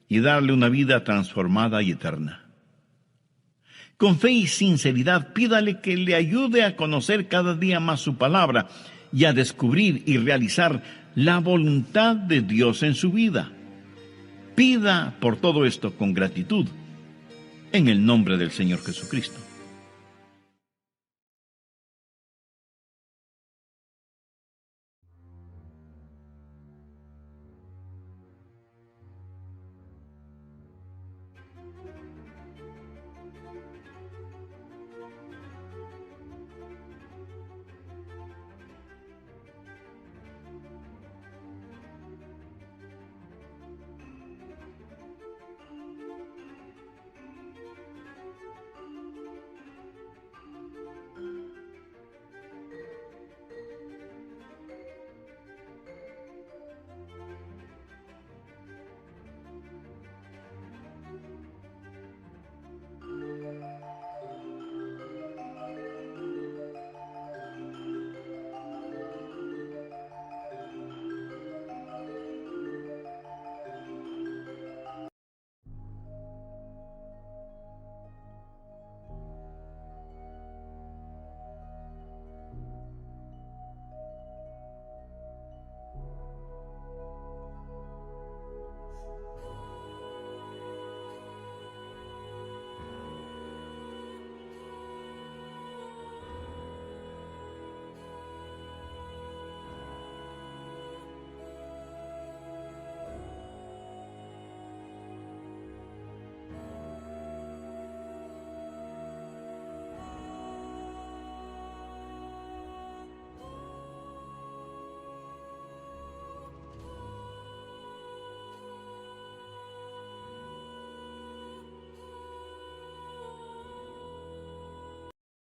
y darle una vida transformada y eterna. Con fe y sinceridad, pídale que le ayude a conocer cada día más su palabra y a descubrir y realizar la voluntad de Dios en su vida. Pida por todo esto con gratitud, en el nombre del Señor Jesucristo.